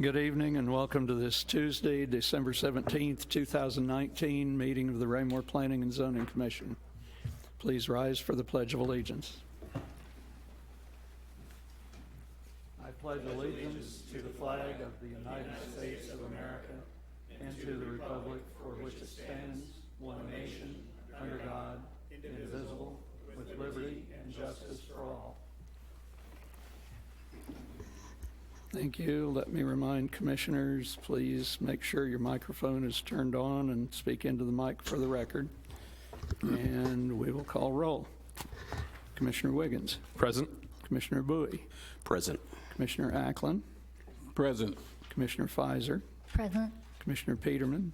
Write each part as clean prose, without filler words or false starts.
Good evening and welcome to this Tuesday, December 17th, 2019 meeting of the Raymore Planning and Zoning Commission. Please rise for the Pledge of Allegiance. I pledge allegiance to the flag of the United States of America and to the republic for which it stands, one nation, under God, indivisible, with liberty and justice for all. Thank you. Let me remind commissioners, please make sure your microphone is turned on and speak into the mic for the record. And we will call roll. Commissioner Wiggins. Present. Commissioner Bowie. Present. Commissioner Ackland. Present. Commissioner Fizer. Present. Commissioner Peterman.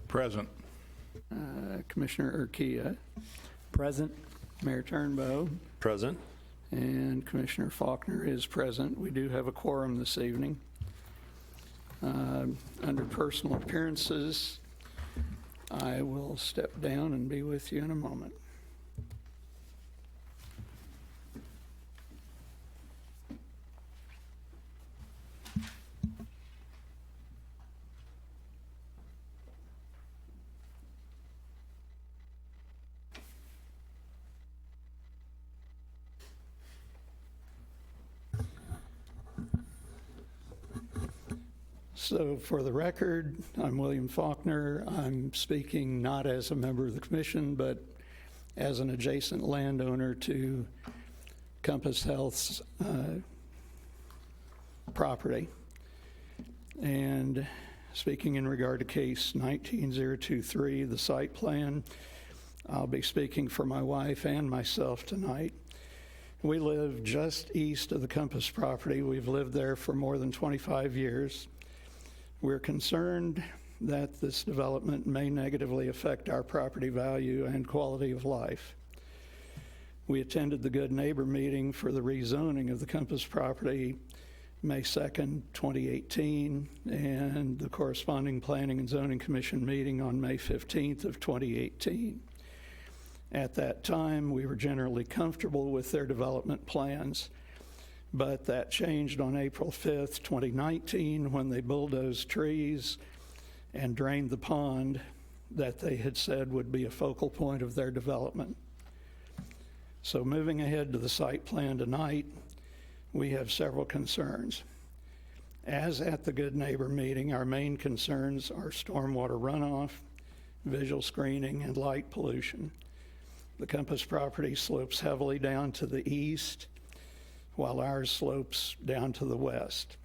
Present. Commissioner Urquia. Present. Mayor Turnbow. Present. And Commissioner Faulkner is present. We do have a quorum this evening. Under personal appearances, I will step down and be with you in a moment. So for the record, I'm William Faulkner. I'm speaking not as a member of the commission, but as an adjacent landowner to Compass Health's property. And speaking in regard to case 19023, the site plan, I'll be speaking for my wife and myself tonight. We live just east of the Compass property. We've lived there for more than 25 years. We're concerned that this development may negatively affect our property value and quality of life. We attended the Good Neighbor meeting for the rezoning of the Compass property May 2nd, 2018, and the corresponding Planning and Zoning Commission meeting on May 15th of 2018. At that time, we were generally comfortable with their development plans. But that changed on April 5th, 2019, when they bulldozed trees and drained the pond that they had said would be a focal point of their development. So moving ahead to the site plan tonight, we have several concerns. As at the Good Neighbor meeting, our main concerns are stormwater runoff, visual screening, and light pollution. The Compass property slopes heavily down to the east, while ours slopes down to the west.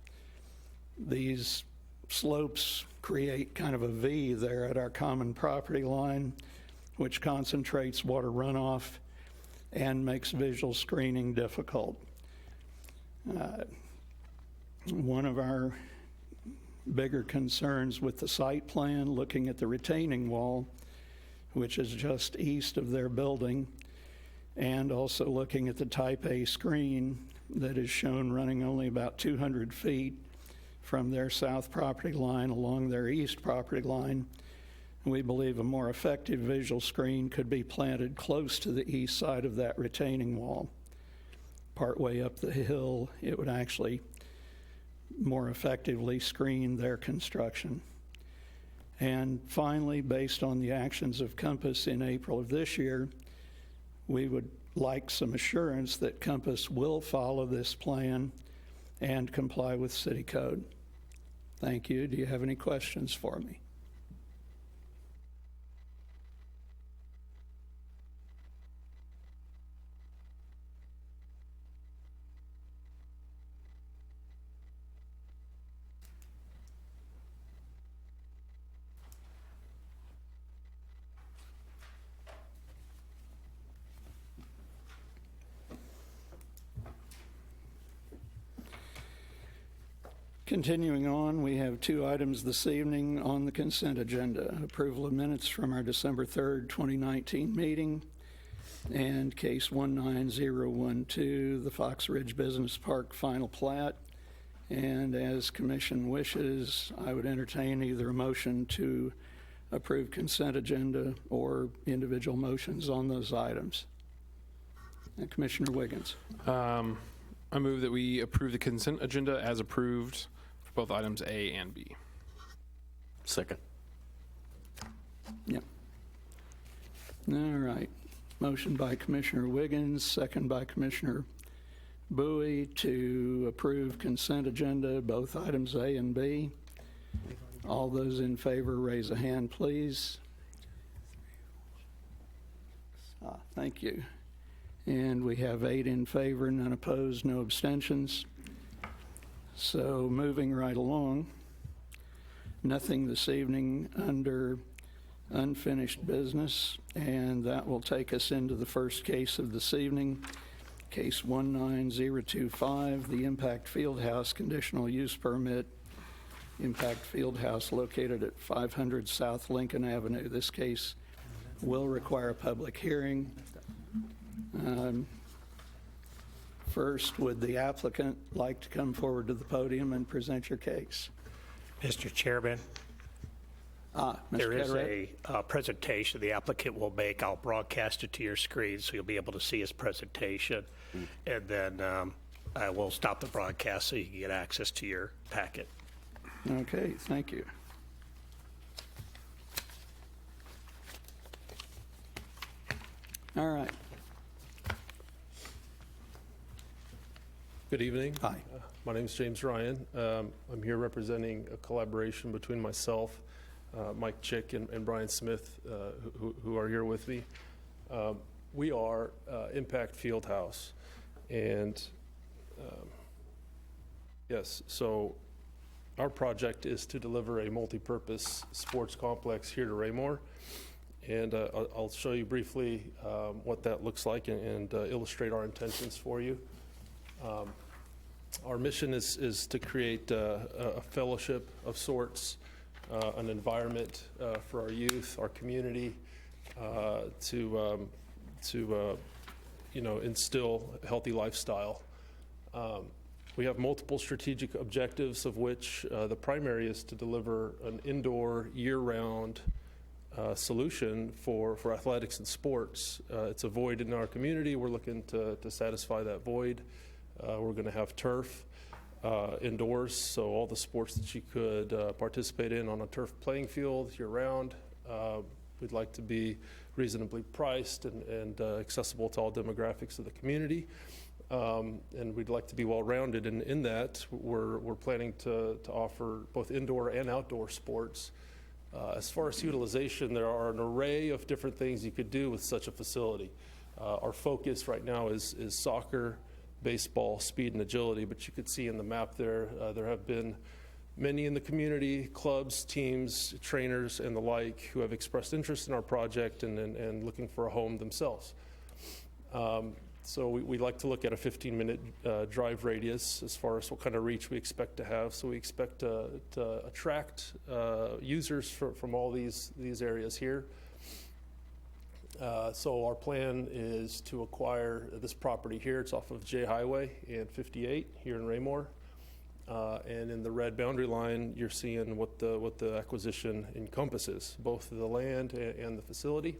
These slopes create kind of a V there at our common property line, which concentrates water runoff and makes visual screening difficult. One of our bigger concerns with the site plan, looking at the retaining wall, which is just east of their building, and also looking at the type A screen that is shown running only about 200 feet from their south property line along their east property line. We believe a more effective visual screen could be planted close to the east side of that retaining wall. Partway up the hill, it would actually more effectively screen their construction. And finally, based on the actions of Compass in April of this year, we would like some assurance that Compass will follow this plan and comply with city code. Thank you. Do you have any questions for me? Continuing on, we have two items this evening on the consent agenda. Approval of minutes from our December 3rd, 2019 meeting, and case 19012, the Fox Ridge Business Park final plat. And as commission wishes, I would entertain either a motion to approve consent agenda or individual motions on those items. And Commissioner Wiggins. I move that we approve the consent agenda as approved both items A and B. Second. Yep. All right. Motion by Commissioner Wiggins, second by Commissioner Bowie to approve consent agenda, both items A and B. All those in favor, raise a hand, please. Thank you. And we have 8 in favor, none opposed, no abstentions. So moving right along, nothing this evening under unfinished business, and that will take us into the first case of this evening, case 19025, the Impact Fieldhouse conditional use permit. Impact Fieldhouse located at 500 South Lincoln Avenue. This case will require a public hearing. First, would the applicant like to come forward to the podium and present your case? Mr. Chairman, Mr. there is Carteret? a presentation the applicant will make. I'll broadcast it to your screen so you'll be able to see his presentation. And then I will stop the broadcast so you can get access to your packet. Okay, thank you. All right. Good evening. Hi. My name is James Ryan. I'm here representing a collaboration between myself, Mike Chick, and Brian Smith, who are here with me. We are Impact Fieldhouse. And yes, so our project is to deliver a multi-purpose sports complex here to Raymore. And I'll show you briefly what that looks like and illustrate our intentions for you. Our mission is to create a fellowship of sorts, an environment for our youth, our community, to instill a healthy lifestyle. We have multiple strategic objectives, of which the primary is to deliver an indoor, year-round solution for athletics and sports. It's a void in our community. We're looking to satisfy that void. We're going to have turf indoors, so all the sports that you could participate in on a turf playing field year-round. We'd like to be reasonably priced and accessible to all demographics of the community. And we'd like to be well-rounded in that. We're planning to offer both indoor and outdoor sports. As far as utilization, there are an array of different things you could do with such a facility. Our focus right now is soccer, baseball, speed, and agility, but you could see in the map there, there have been many in the community, clubs, teams, trainers, and the like, who have expressed interest in our project and looking for a home themselves. So we like to look at a 15-minute drive radius as far as what kind of reach we expect to have. So we expect to attract users from all these areas here. So our plan is to acquire this property here. It's off of J Highway and 58 here in Raymore. And in the red boundary line, you're seeing what the acquisition encompasses, both the land and the facility.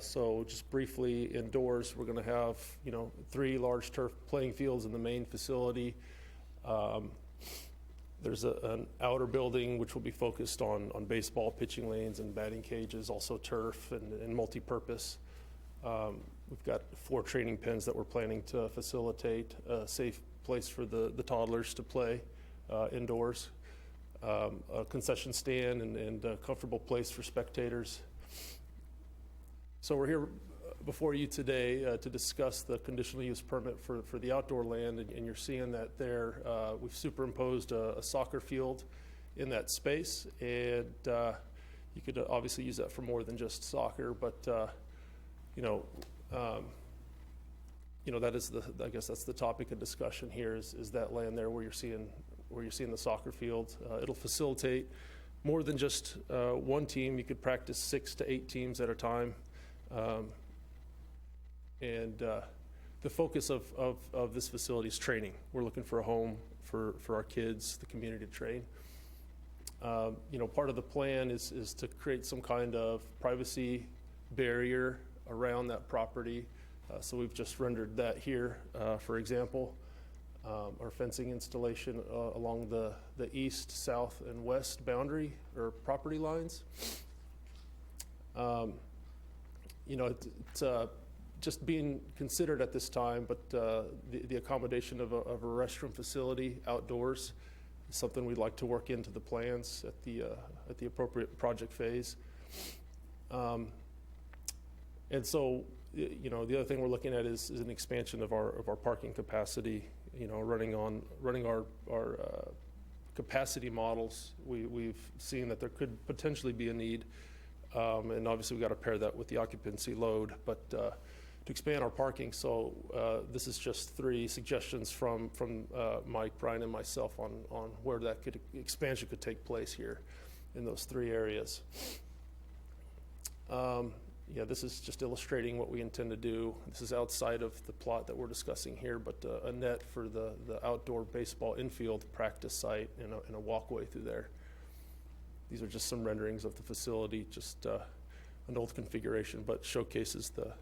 So just briefly, indoors, we're going to have 3 large turf playing fields in the main facility. There's an outer building which will be focused on baseball pitching lanes and batting cages, also turf and multi-purpose. We've got 4 training pens that we're planning to facilitate a safe place for the toddlers to play indoors, a concession stand and a comfortable place for spectators. So we're here before you today to discuss the conditional use permit for the outdoor land, and you're seeing that there. We've superimposed a soccer field in that space, and you could obviously use that for more than just soccer, but that is I guess that's the topic of discussion here is that land there where you're seeing the soccer field. It'll facilitate more than just one team. You could practice 6 to 8 teams at a time. And the focus of this facility is training. We're looking for a home for our kids, the community to train. Part of the plan is to create some kind of privacy barrier around that property. So we've just rendered that here, for example. our fencing installation along the east, south, and west boundary or property lines. It's just being considered at this time, but the accommodation of a restroom facility outdoors is something we'd like to work into the plans at the appropriate project phase. And so, the other thing we're looking at is an expansion of our parking capacity. Running our capacity models, we've seen that there could potentially be a need, and obviously we've got to pair that with the occupancy load, but to expand our parking. So this is just 3 suggestions from Mike, Brian, and myself on where that expansion could take place here in those 3 areas. This is just illustrating what we intend to do. This is outside of the plot that we're discussing here, but a net for the outdoor baseball infield practice site and a walkway through there. These are just some renderings of the facility, just an old configuration, but showcases the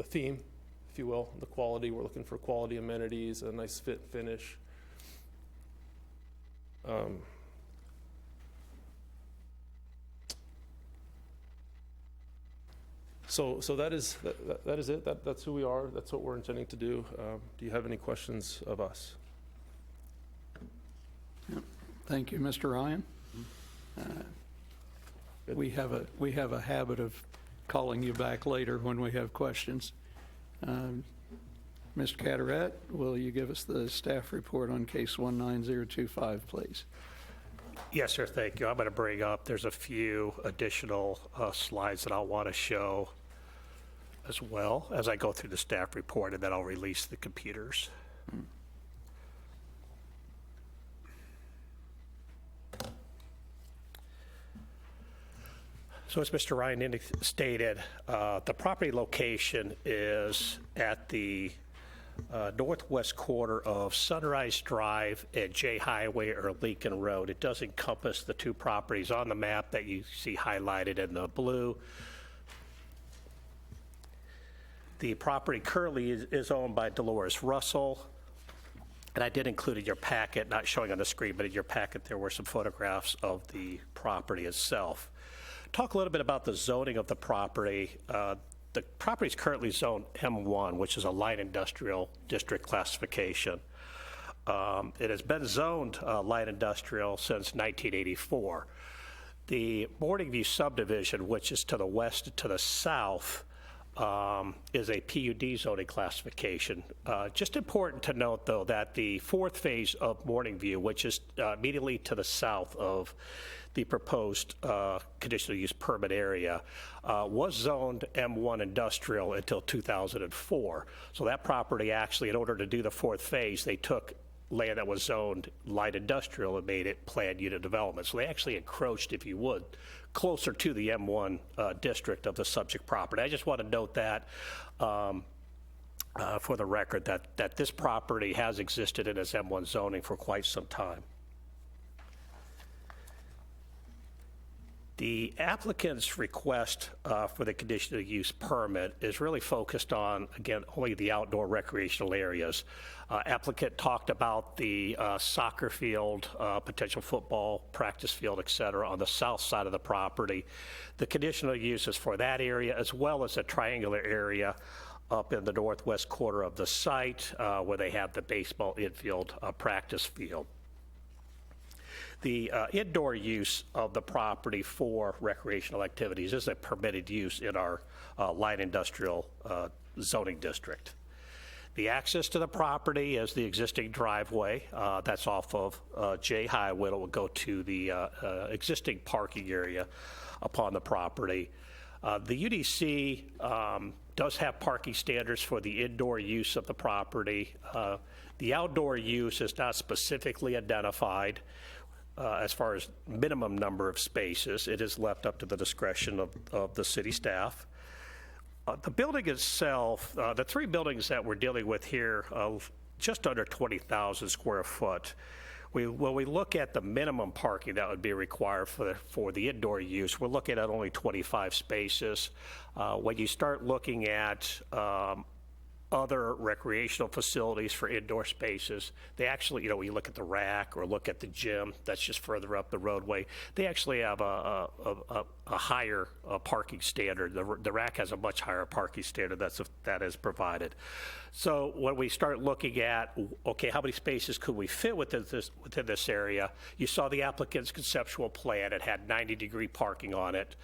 theme, if you will, the quality. We're looking for quality amenities, a nice fit finish. So that is it. That's who we are. That's what we're intending to do. Do you have any questions of us? Thank you, Mr. Ryan. We have a habit of calling you back later when we have questions. Mr. Carteret, will you give us the staff report on case 19025, please? Yes, sir, thank you. I'm going to bring up, there's a few additional slides that I'll want to show as well as I go through the staff report, and then I'll release the computers. So as Mr. Ryan stated, the property location is at the northwest corner of Sunrise Drive and J Highway or Lincoln Road. It does encompass the 2 properties on the map that you see highlighted in the blue. The property currently is owned by Dolores Russell, and I did include in your packet, not showing on the screen, but in your packet there were some photographs of the property itself. Talk a little bit about the zoning of the property. The property is currently zoned M1, which is a light industrial district classification. It has been zoned light industrial since 1984. The Morning View subdivision, which is to the west and to the south, is a PUD zoning classification. Just important to note, though, that the 4th phase of Morning View, which is immediately to the south of the proposed conditional use permit area, was zoned M1 industrial until 2004. So that property actually, in order to do the 4th phase, they took land that was zoned light industrial and made it planned unit development. So they actually encroached, if you would, closer to the M1 district of the subject property. I just want to note that for the record, that this property has existed in its M1 zoning for quite some time. The applicant's request for the conditional use permit is really focused on, again, only the outdoor recreational areas. Applicant talked about the soccer field, potential football practice field, et cetera, on the south side of the property. The conditional use is for that area, as well as a triangular area up in the northwest corner of the site where they have the baseball infield practice field. The indoor use of the property for recreational activities is a permitted use in our light industrial zoning district. The access to the property is the existing driveway. That's off of J Highway. It will go to the existing parking area upon the property. The UDC does have parking standards for the indoor use of the property. The outdoor use is not specifically identified. As far as minimum number of spaces, it is left up to the discretion of the city staff. The building itself, the 3 buildings that we're dealing with here, just under 20,000 square foot. When we look at the minimum parking that would be required for the indoor use, we're looking at only 25 spaces. When you start looking at other recreational facilities for indoor spaces. They actually, when you look at the rack or look at the gym, that's just further up the roadway, they actually have a higher parking standard. The rack has a much higher parking standard that is provided. So when we start looking at, okay, how many spaces could we fit within this area? You saw the applicant's conceptual plan. It had 90-degree parking on it.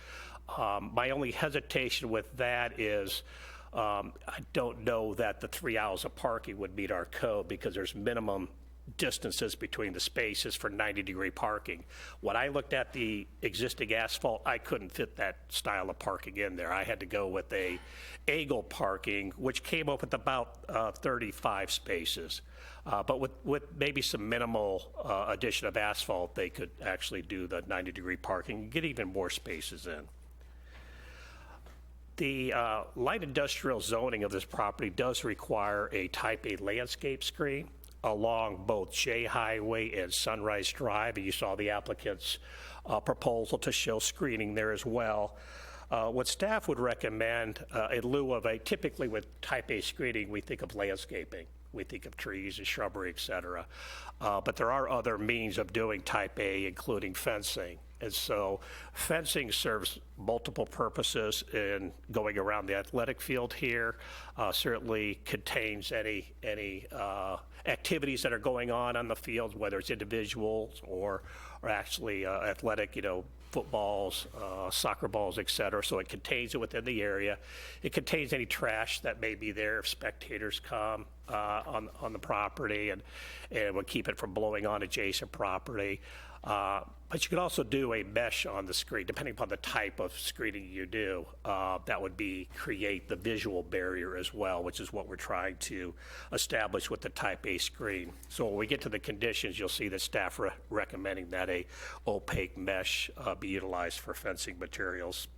My only hesitation with that is I don't know that the 3 aisles of parking would meet our code because there's minimum distances between the spaces for 90-degree parking. When I looked at the existing asphalt, I couldn't fit that style of parking in there. I had to go with a angle parking, which came up with about 35 spaces. But with maybe some minimal addition of asphalt, they could actually do the 90-degree parking and get even more spaces in. The light industrial zoning of this property does require a Type A landscape screen along both Jay Highway and Sunrise Drive, and you saw the applicant's proposal to show screening there as well. What staff would recommend in lieu of typically with Type A screening, we think of landscaping. We think of trees and shrubbery, et cetera. But there are other means of doing Type A, including fencing. And so fencing serves multiple purposes in going around the athletic field here. Certainly contains any activities that are going on the field, whether it's individuals or actually athletic, footballs, soccer balls, et cetera. So it contains it within the area. It contains any trash that may be there if spectators come on the property, and would keep it from blowing on adjacent property. But you could also do a mesh on the screen, depending upon the type of screening you do. That would create the visual barrier as well, which is what we're trying to establish with the Type A screen. So when we get to the conditions, you'll see that staff recommending that a opaque mesh be utilized for fencing materials.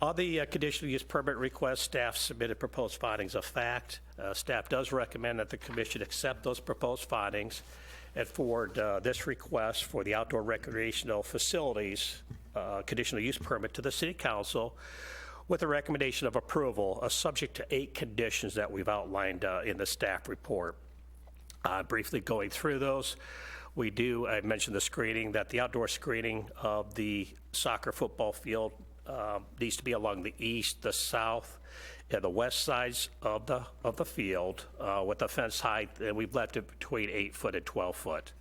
On the conditional use permit request, staff submitted proposed findings of fact. Staff does recommend that the commission accept those proposed findings and forward this request for the outdoor recreational facilities conditional use permit to the City Council with a recommendation of approval, subject to 8 conditions that we've outlined in the staff report. Briefly going through those, I mentioned the screening, that the outdoor screening of the soccer football field needs to be along the east, the south, and the west sides of the field with the fence height, and we've left it between 8 foot and 12 foot.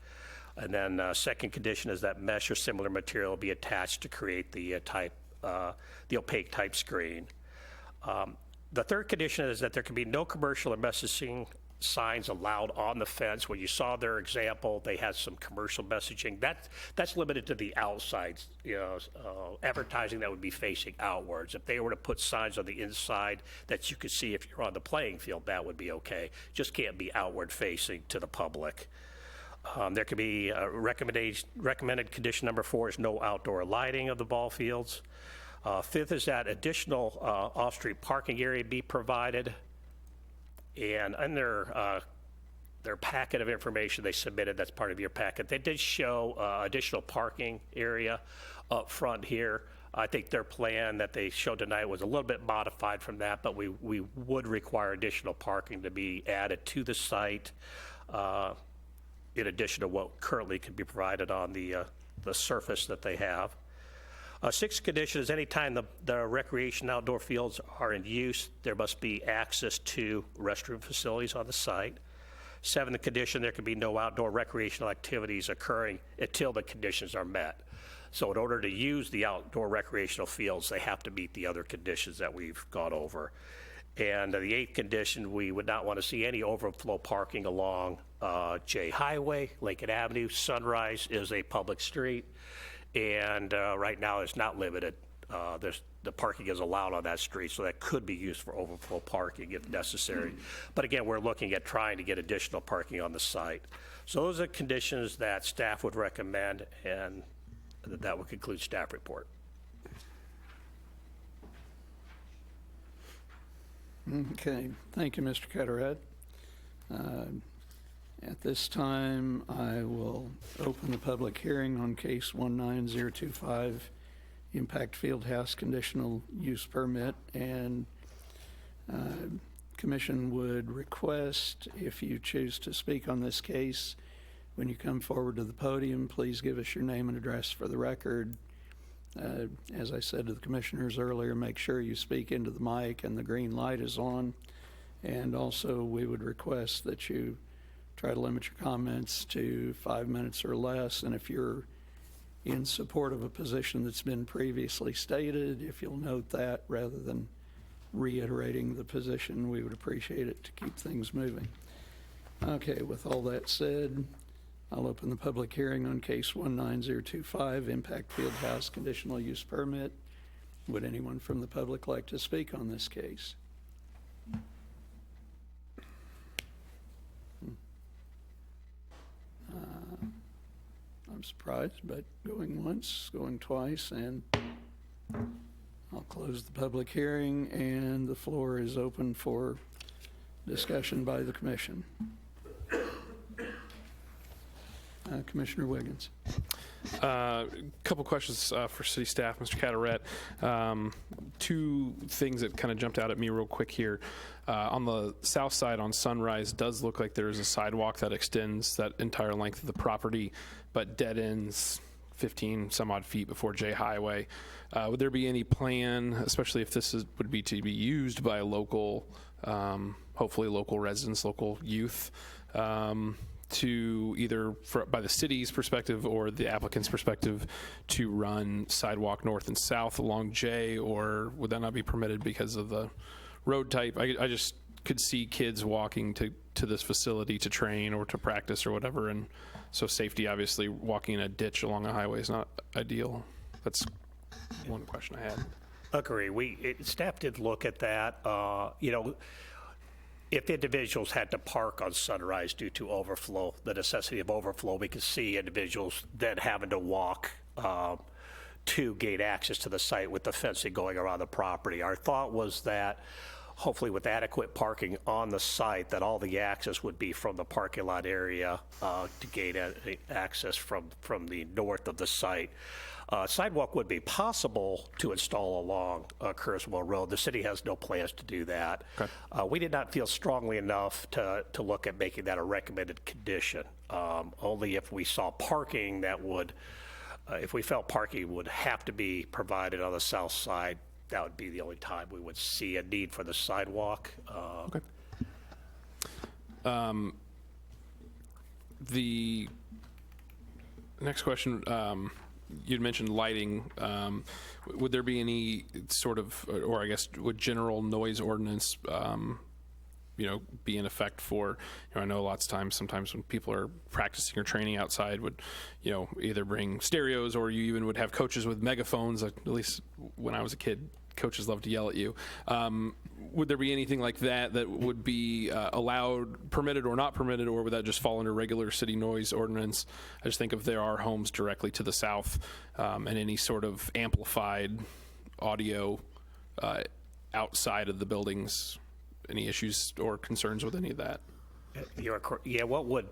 And then second condition is that mesh or similar material be attached to create the opaque type screen. The third condition is that there can be no commercial or messaging signs allowed on the fence. When you saw their example, they had some commercial messaging. That's limited to the outside, advertising that would be facing outwards. If they were to put signs on the inside that you could see if you're on the playing field, that would be okay. Just can't be outward facing to the public. There could be recommended condition number 4 is no outdoor lighting of the ball fields. Fifth is that additional off-street parking area be provided. And in their packet of information they submitted, that's part of your packet, they did show additional parking area up front here. I think their plan that they showed tonight was a little bit modified from that, but we would require additional parking to be added to the site in addition to what currently can be provided on the surface that they have. Sixth condition is anytime the recreation outdoor fields are in use, there must be access to restroom facilities on the site. Seventh condition, there can be no outdoor recreational activities occurring until the conditions are met. So in order to use the outdoor recreational fields, they have to meet the other conditions that we've gone over. And the 8th condition, we would not want to see any overflow parking along Jay Highway, Lincoln Avenue. Sunrise is a public street, and right now it's not limited. The parking is allowed on that street, so that could be used for overflow parking if necessary. But again, we're looking at trying to get additional parking on the site. So those are conditions that staff would recommend, and that would conclude staff report. Okay, thank you, Mr. Catterhead. At this time, I will open the public hearing on case 19025, Impact Fieldhouse Conditional Use Permit, and Commission would request, if you choose to speak on this case, when you come forward to the podium, please give us your name and address for the record. As I said to the commissioners earlier, make sure you speak into the mic and the green light is on. And also, we would request that you try to limit your comments to 5 minutes or less. And if you're in support of a position that's been previously stated, if you'll note that rather than reiterating the position, we would appreciate it to keep things moving. Okay, with all that said, I'll open the public hearing on case 19025, Impact Field House Conditional Use Permit. Would anyone from the public like to speak on this case? I'm surprised, but going once, going twice, and I'll close the public hearing, and the floor is open for discussion by the commission. Commissioner Wiggins. Couple questions for city staff, Mr. Cataret. Two things that kind of jumped out at me real quick here. On the south side on Sunrise, does look like there's a sidewalk that extends that entire length of the property, but dead ends 15 some odd feet before J Highway. Would there be any plan, especially if this would be to be used by a local, hopefully local residents, local youth, to either by the city's perspective or the applicant's perspective to run sidewalk north and south along J, or would that not be permitted because of the road type? I just could see kids walking to this facility to train or to practice or whatever, and so safety, obviously, walking in a ditch along a highway is not ideal. That's one question I had. Agree. Staff did look at that. If individuals had to park on Sunrise due to overflow, the necessity of overflow, we could see individuals then having to walk to gate access to the site with the fencing going around the property. Our thought was that hopefully with adequate parking on the site, that all the access would be from the parking lot area to gate access from the north of the site. Sidewalk would be possible to install along Kurzweil Road. The city has no plans to do that. Okay. We did not feel strongly enough to look at making that a recommended condition. Only if we saw parking that would, if we felt parking would have to be provided on the south side, that would be the only time we would see a need for the sidewalk. Okay. The next question, you'd mentioned lighting. Would there be any sort of, or I guess, would general noise ordinance, be in effect for, I know lots of times, sometimes when people are practicing or training outside would, either bring stereos, or you even would have coaches with megaphones. At least when I was a kid, coaches loved to yell at you. Would there be anything like that that would be allowed, permitted or not permitted, or would that just fall under regular city noise ordinance? I just think if there are homes directly to the south and any sort of amplified audio outside of the buildings, any issues or concerns with any of that? Yeah, what would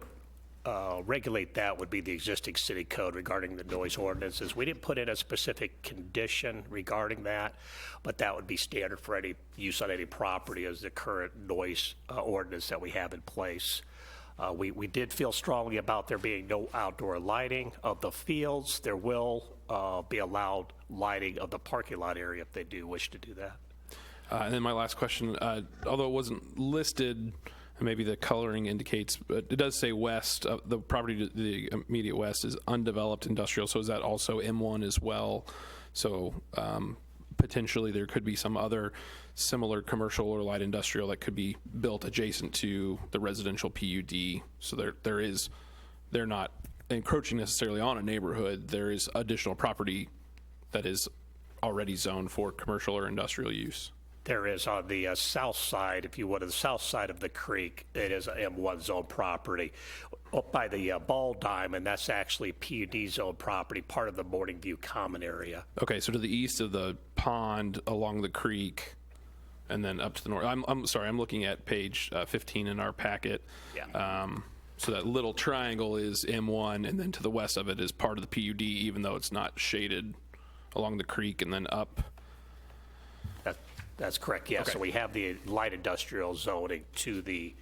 regulate that would be the existing city code regarding the noise ordinances. We didn't put in a specific condition regarding that, but that would be standard for any use on any property as the current noise ordinance that we have in place. We did feel strongly about there being no outdoor lighting of the fields. There will be allowed lighting of the parking lot area if they do wish to do that. And then my last question, although it wasn't listed, maybe the coloring indicates, but it does say west. The property to the immediate west is undeveloped industrial, so is that also M1 as well? So potentially there could be some other similar commercial or light industrial that could be built adjacent to the residential PUD. So they're not encroaching necessarily on a neighborhood. There is additional property that is already zoned for commercial or industrial use. There is on the south side, if you would, on the south side of the creek, it is a M1 zone property. Up by the Ball Diamond, that's actually PUD zone property, part of the Morning View Common area. Okay, so to the east of the pond, along the creek, and then up to the north. I'm sorry, I'm looking at page 15 in our packet. Yeah. So that little triangle is M1, and then to the west of it is part of the PUD, even though it's not shaded along the creek and then up. That's correct, yes. So we have the light industrial zoning to the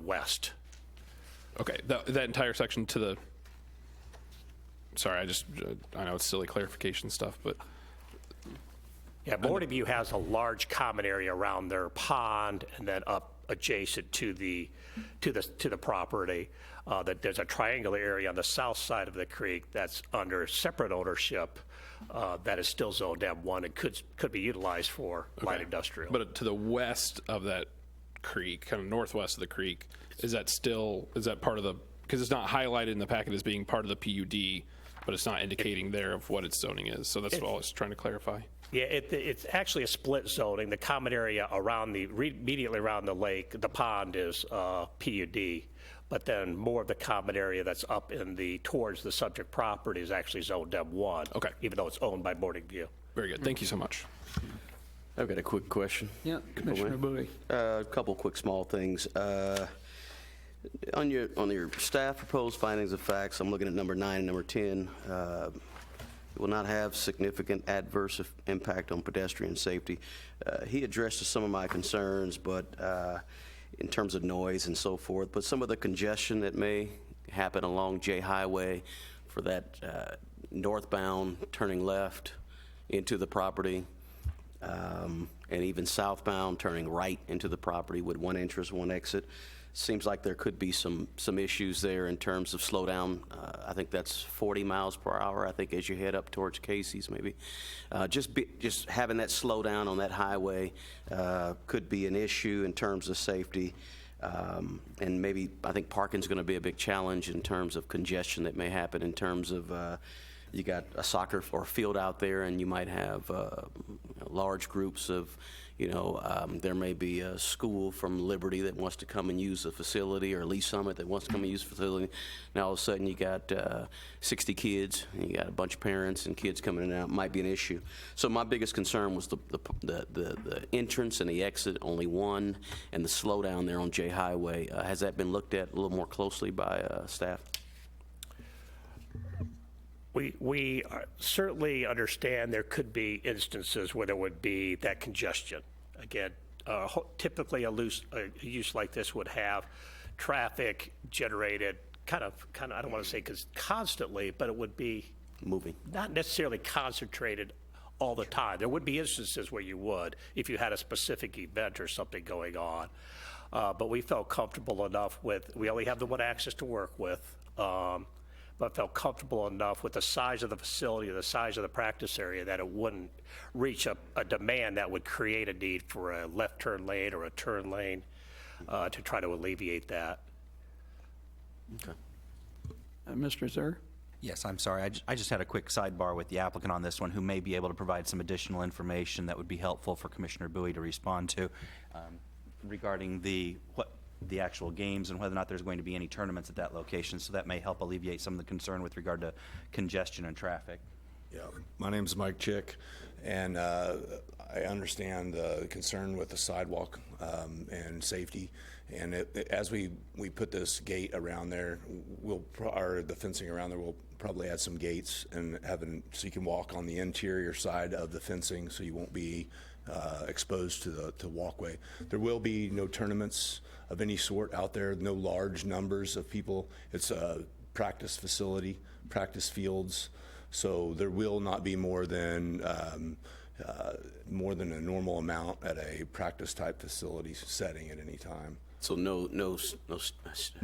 west. Okay, that entire section to the, sorry, I know it's silly clarification stuff, but, Yeah, Morning View has a large common area around their pond and then up adjacent to the property. That there's a triangular area on the south side of the creek that's under separate ownership that is still zoned M1 and could be utilized for light industrial. but to the west of that creek, kind of northwest of the creek, is that part of the, because it's not highlighted in the packet as being part of the PUD, but it's not indicating there of what its zoning is. So that's what I was trying to clarify. Yeah, it's actually a split zoning. The common area immediately around the lake, the pond is PUD, but then more of the common area that's up towards the subject property is actually zoned M1. Okay. Even though it's owned by Morning View. Very good. Thank you so much. I've got a quick question. Yeah, Commissioner Bowie. A couple quick small things. On your staff proposed findings of facts, I'm looking at number 9 and number 10. It will not have significant adverse impact on pedestrian safety. He addressed some of my concerns, but in terms of noise and so forth, but some of the congestion that may happen along J Highway for that northbound turning left into the property, and even southbound turning right into the property with one entrance, one exit. Seems like there could be some issues there in terms of slowdown. I think that's 40 miles per hour, I think, as you head up towards Casey's maybe. Just having that slowdown on that highway could be an issue in terms of safety. And maybe, I think parking's going to be a big challenge in terms of congestion that may happen in terms of you got a soccer or field out there and you might have large groups of, there may be a school from Liberty that wants to come and use the facility, or Lee Summit that wants to come and use the facility. Now all of a sudden you got 60 kids, and you got a bunch of parents and kids coming in and out. Might be an issue. So my biggest concern was the entrance and the exit, only one, and the slowdown there on J Highway. Has that been looked at a little more closely by staff? We certainly understand there could be instances where there would be that congestion. Again, typically a use like this would have traffic generated kind of I don't want to say constantly, but it would be Moving. not necessarily concentrated all the time. There would be instances where you would if you had a specific event or something going on. But we felt comfortable enough we only have the one access to work with, but felt comfortable enough with the size of the facility, the size of the practice area, that it wouldn't reach a demand that would create a need for a left turn lane or a turn lane to try to alleviate that. Okay. Mr. Zer? Yes, I'm sorry. I just had a quick sidebar with the applicant on this one, who may be able to provide some additional information that would be helpful for Commissioner Bowie to respond to regarding the actual games and whether or not there's going to be any tournaments at that location. So that may help alleviate some of the concern with regard to congestion and traffic. Yeah, my name's Mike Chick, and I understand the concern with the sidewalk and safety. And as we put this gate around there, or the fencing around there, we'll probably add some gates and so you can walk on the interior side of the fencing, so you won't be exposed to the walkway. There will be no tournaments of any sort out there, no large numbers of people. It's a practice facility, practice fields, so there will not be more than a normal amount at a practice type facility setting at any time. So no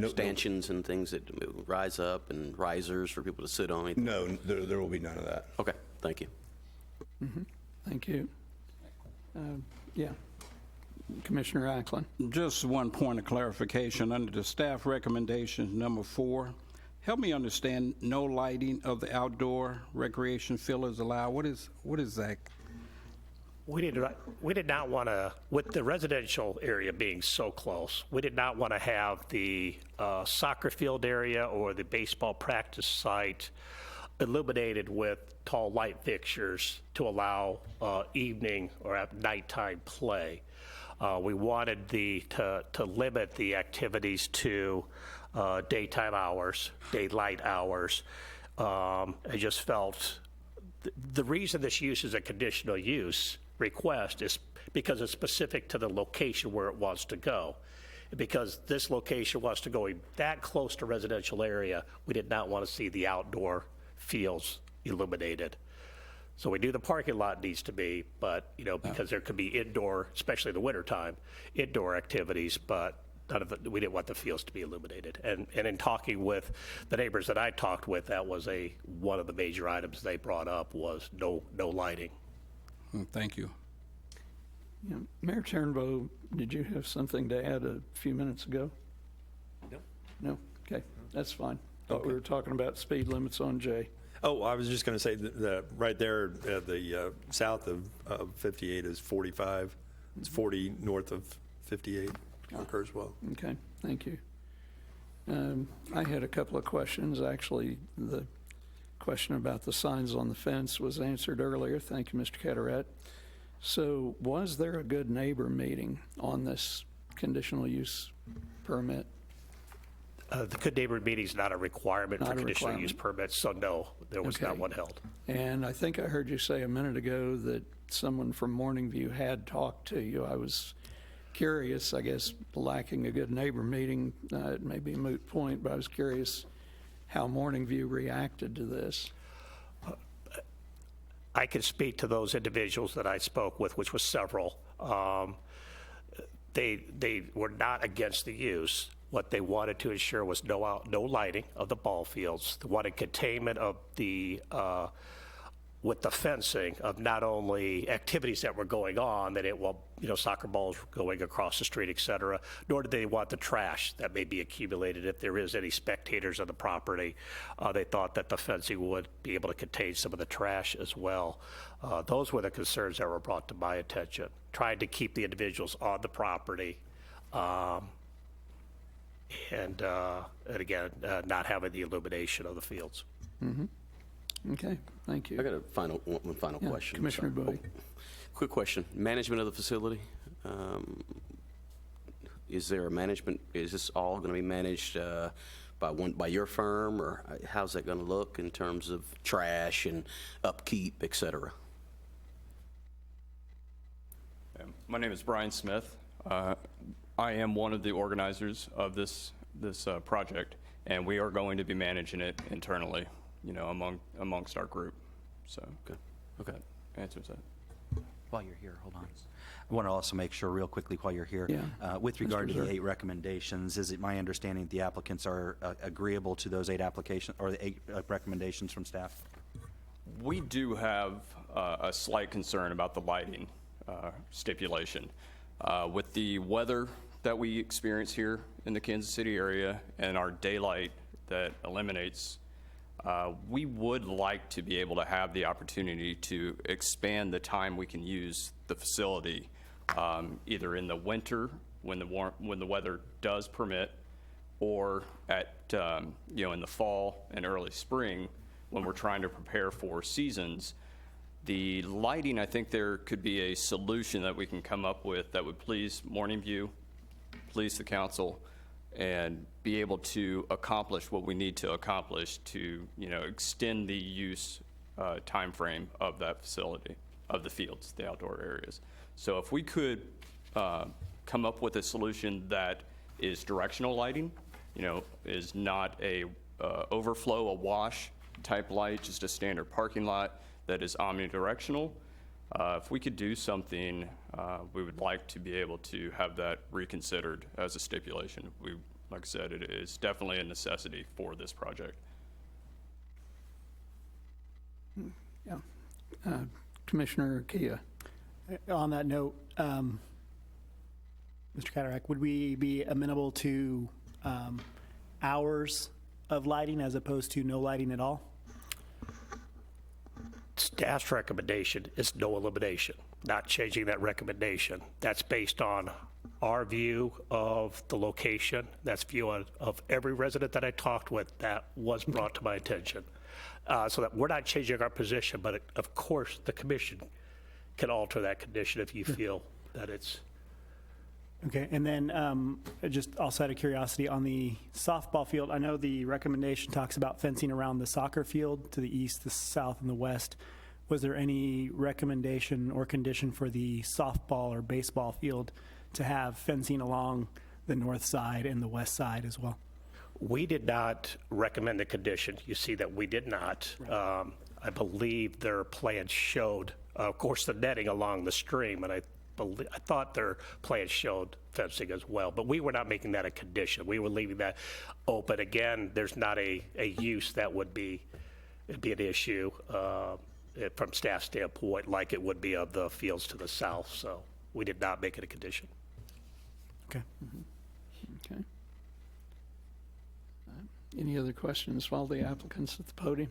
stanchions and things that rise up and risers for people to sit on? No, there will be none of that. Okay, thank you. Thank you. Yeah. Commissioner Ackland. Just one point of clarification. Under the staff recommendations, number 4, help me understand, no lighting of the outdoor recreation field is allowed. What is that? We did not want to, with the residential area being so close, we did not want to have the soccer field area or the baseball practice site illuminated with tall light fixtures to allow evening or at nighttime play. We wanted to limit the activities to daytime hours, daylight hours. I just felt the reason this use is a conditional use request is because it's specific to the location where it wants to go. Because this location wants to go that close to residential area, we did not want to see the outdoor fields illuminated. So we knew the parking lot needs to be, but, because there could be indoor, especially in the wintertime, indoor activities, but we didn't want the fields to be illuminated. And in talking with the neighbors that I talked with, that was one of the major items they brought up was no lighting. Thank you. Yeah. Mayor Turnbow, did you have something to add a few minutes ago? No. No? Okay, that's fine. Thought we were talking about speed limits on J. Oh, I was just going to say that right there at the south of 58 is 45. It's 40 north of 58 on Kurzweil. Okay, thank you. I had a couple of questions. Actually, the question about the signs on the fence was answered earlier. Thank you, Mr. Cataret. So was there a good neighbor meeting on this conditional use permit? The good neighbor meeting is not a requirement Not for a conditional use requirement. permits, so no, there was not Okay. one held. And I think I heard you say a minute ago that someone from Morning View had talked to you. I was curious, I guess lacking a good neighbor meeting, it may be a moot point, but I was curious how Morning View reacted to this. I can speak to those individuals that I spoke with, which was several. They were not against the use. What they wanted to ensure was no lighting of the ball fields. They wanted containment of with the fencing of not only activities that were going on, that soccer balls going across the street, et cetera, nor did they want the trash that may be accumulated if there is any spectators on the property. They thought that the fencing would be able to contain some of the trash as well. Those were the concerns that were brought to my attention, trying to keep the individuals on the property, and again, not having the illumination of the fields. Okay, thank you. I got one final Yeah, question. Commissioner Sorry. Bowie. Quick question. Management of the facility. Is there a management, is this all going to be managed by your firm, or how's that going to look in terms of trash and upkeep, et cetera? My name is Brian Smith. I am one of the organizers of this project, and we are going to be managing it internally, amongst our group. So, Okay. that answers that. While you're here, hold on. I want to also make sure real quickly while you're here, Yeah. with regard to Mr. the Zerr. 8 recommendations, is it my understanding that the applicants are agreeable to those 8 applications, or the 8 recommendations from staff? We do have a slight concern about the lighting stipulation. With the weather that we experience here in the Kansas City area and our daylight that eliminates, we would like to be able to have the opportunity to expand the time we can use the facility, either in the winter when the weather does permit, or at in the fall and early spring when we're trying to prepare for seasons. The lighting, I think there could be a solution that we can come up with that would please Morning View, please the council, and be able to accomplish what we need to accomplish to, extend the use time frame of that facility, of the fields, the outdoor areas. So if we could come up with a solution that is directional lighting, is not a overflow, a wash type light, just a standard parking lot that is omnidirectional. If we could do something, we would like to be able to have that reconsidered as a stipulation. Like I said, it is definitely a necessity for this project. Yeah. Commissioner Kia. On that note, Mr. Cataract, would we be amenable to hours of lighting as opposed to no lighting at all? Staff's recommendation is no elimination, not changing that recommendation. That's based on our view of the location. That's view of every resident that I talked with that was brought to my attention. So that we're not changing our position, but of course, the commission can alter that condition if you feel that it's. Okay, and then just also out of curiosity, on the softball field, I know the recommendation talks about fencing around the soccer field to the east, the south, and the west. was there any recommendation or condition for the softball or baseball field to have fencing along the north side and the west side as well? We did not recommend the condition. You see that we did not. I believe their plans showed, of course, the netting along the stream, and I thought their plans showed fencing as well, but we were not making that a condition. We were leaving that open. Again, there's not a use that would be an issue from staff standpoint, like it would be of the fields to the south. So we did not make it a condition. Okay. Okay. Any other questions while the applicant's at the podium?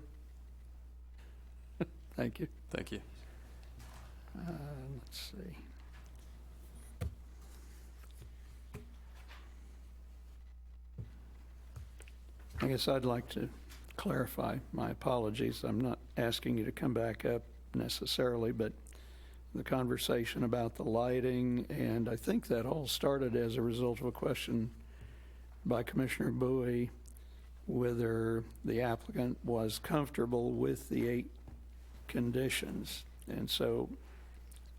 Thank you. Thank you. Let's see. I guess I'd like to clarify. My apologies. I'm not asking you to come back up necessarily, but the conversation about the lighting, and I think that all started as a result of a question by Commissioner Bowie whether the applicant was comfortable with the 8 conditions. And so,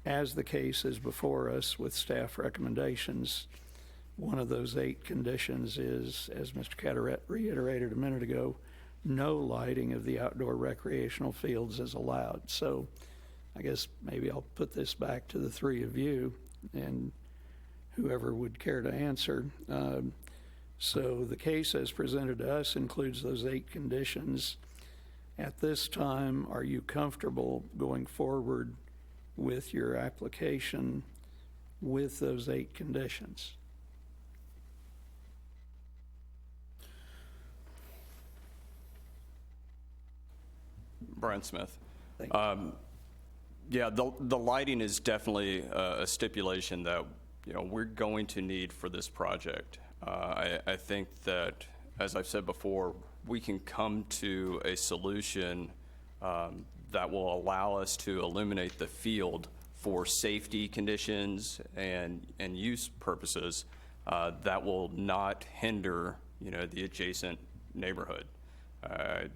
as the case is before us with staff recommendations, one of those 8 conditions is, as Mr. Carteret reiterated a minute ago, no lighting of the outdoor recreational fields is allowed. So I guess maybe I'll put this back to the 3 of you and whoever would care to answer. So the case as presented to us includes those 8 conditions. At this time, are you comfortable going forward with your application with those 8 conditions? Brian Smith. Thank you. Yeah, the lighting is definitely a stipulation that, you know, we're going to need for this project. I think that, as I've said before, we can come to a solution that will allow us to illuminate the field for safety conditions and use purposes that will not hinder, you know, the adjacent neighborhood.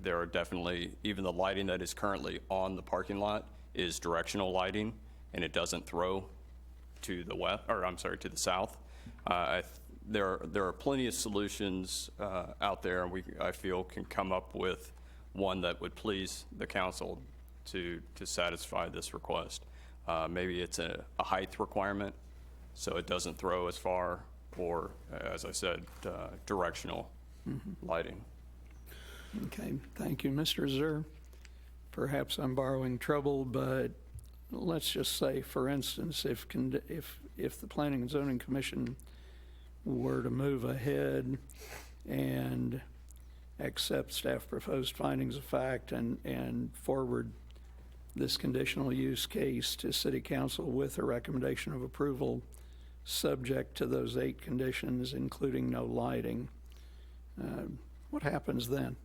There are definitely, even the lighting that is currently on the parking lot is directional lighting, and it doesn't throw to the west, or I'm sorry, to the south. There are plenty of solutions out there, and I feel can come up with one that would please the council to satisfy this request. Maybe it's a height requirement, so it doesn't throw as far, or as I said, directional lighting. Okay, thank you, Mr. Zur. Perhaps I'm borrowing trouble, but let's just say, for instance, if the Planning and Zoning Commission were to move ahead and accept staff proposed findings of fact and forward this conditional use case to City Council with a recommendation of approval subject to those 8 conditions, including no lighting, what happens then?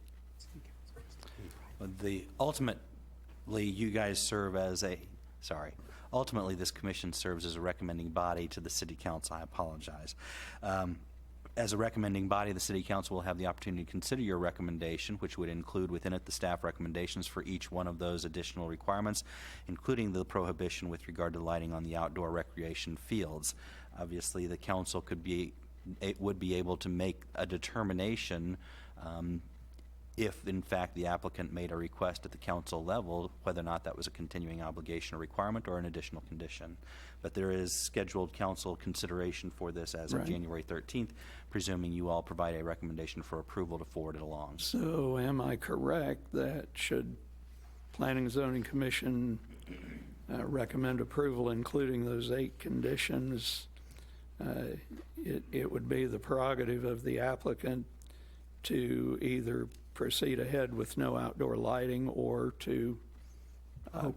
Ultimately, this commission serves as a recommending body to the City Council. I apologize. As a recommending body, the City Council will have the opportunity to consider your recommendation, which would include within it the staff recommendations for each one of those additional requirements, including the prohibition with regard to lighting on the outdoor recreation fields. Obviously, the council would be able to make a determination if, in fact, the applicant made a request at the council level, whether or not that was a continuing obligation or requirement or an additional condition. But there is scheduled council consideration for this as of January 13th, presuming you all provide a recommendation for approval to forward it along. So am I correct that should Planning and Zoning Commission recommend approval, including those 8 conditions, it would be the prerogative of the applicant to either proceed ahead with no outdoor lighting or to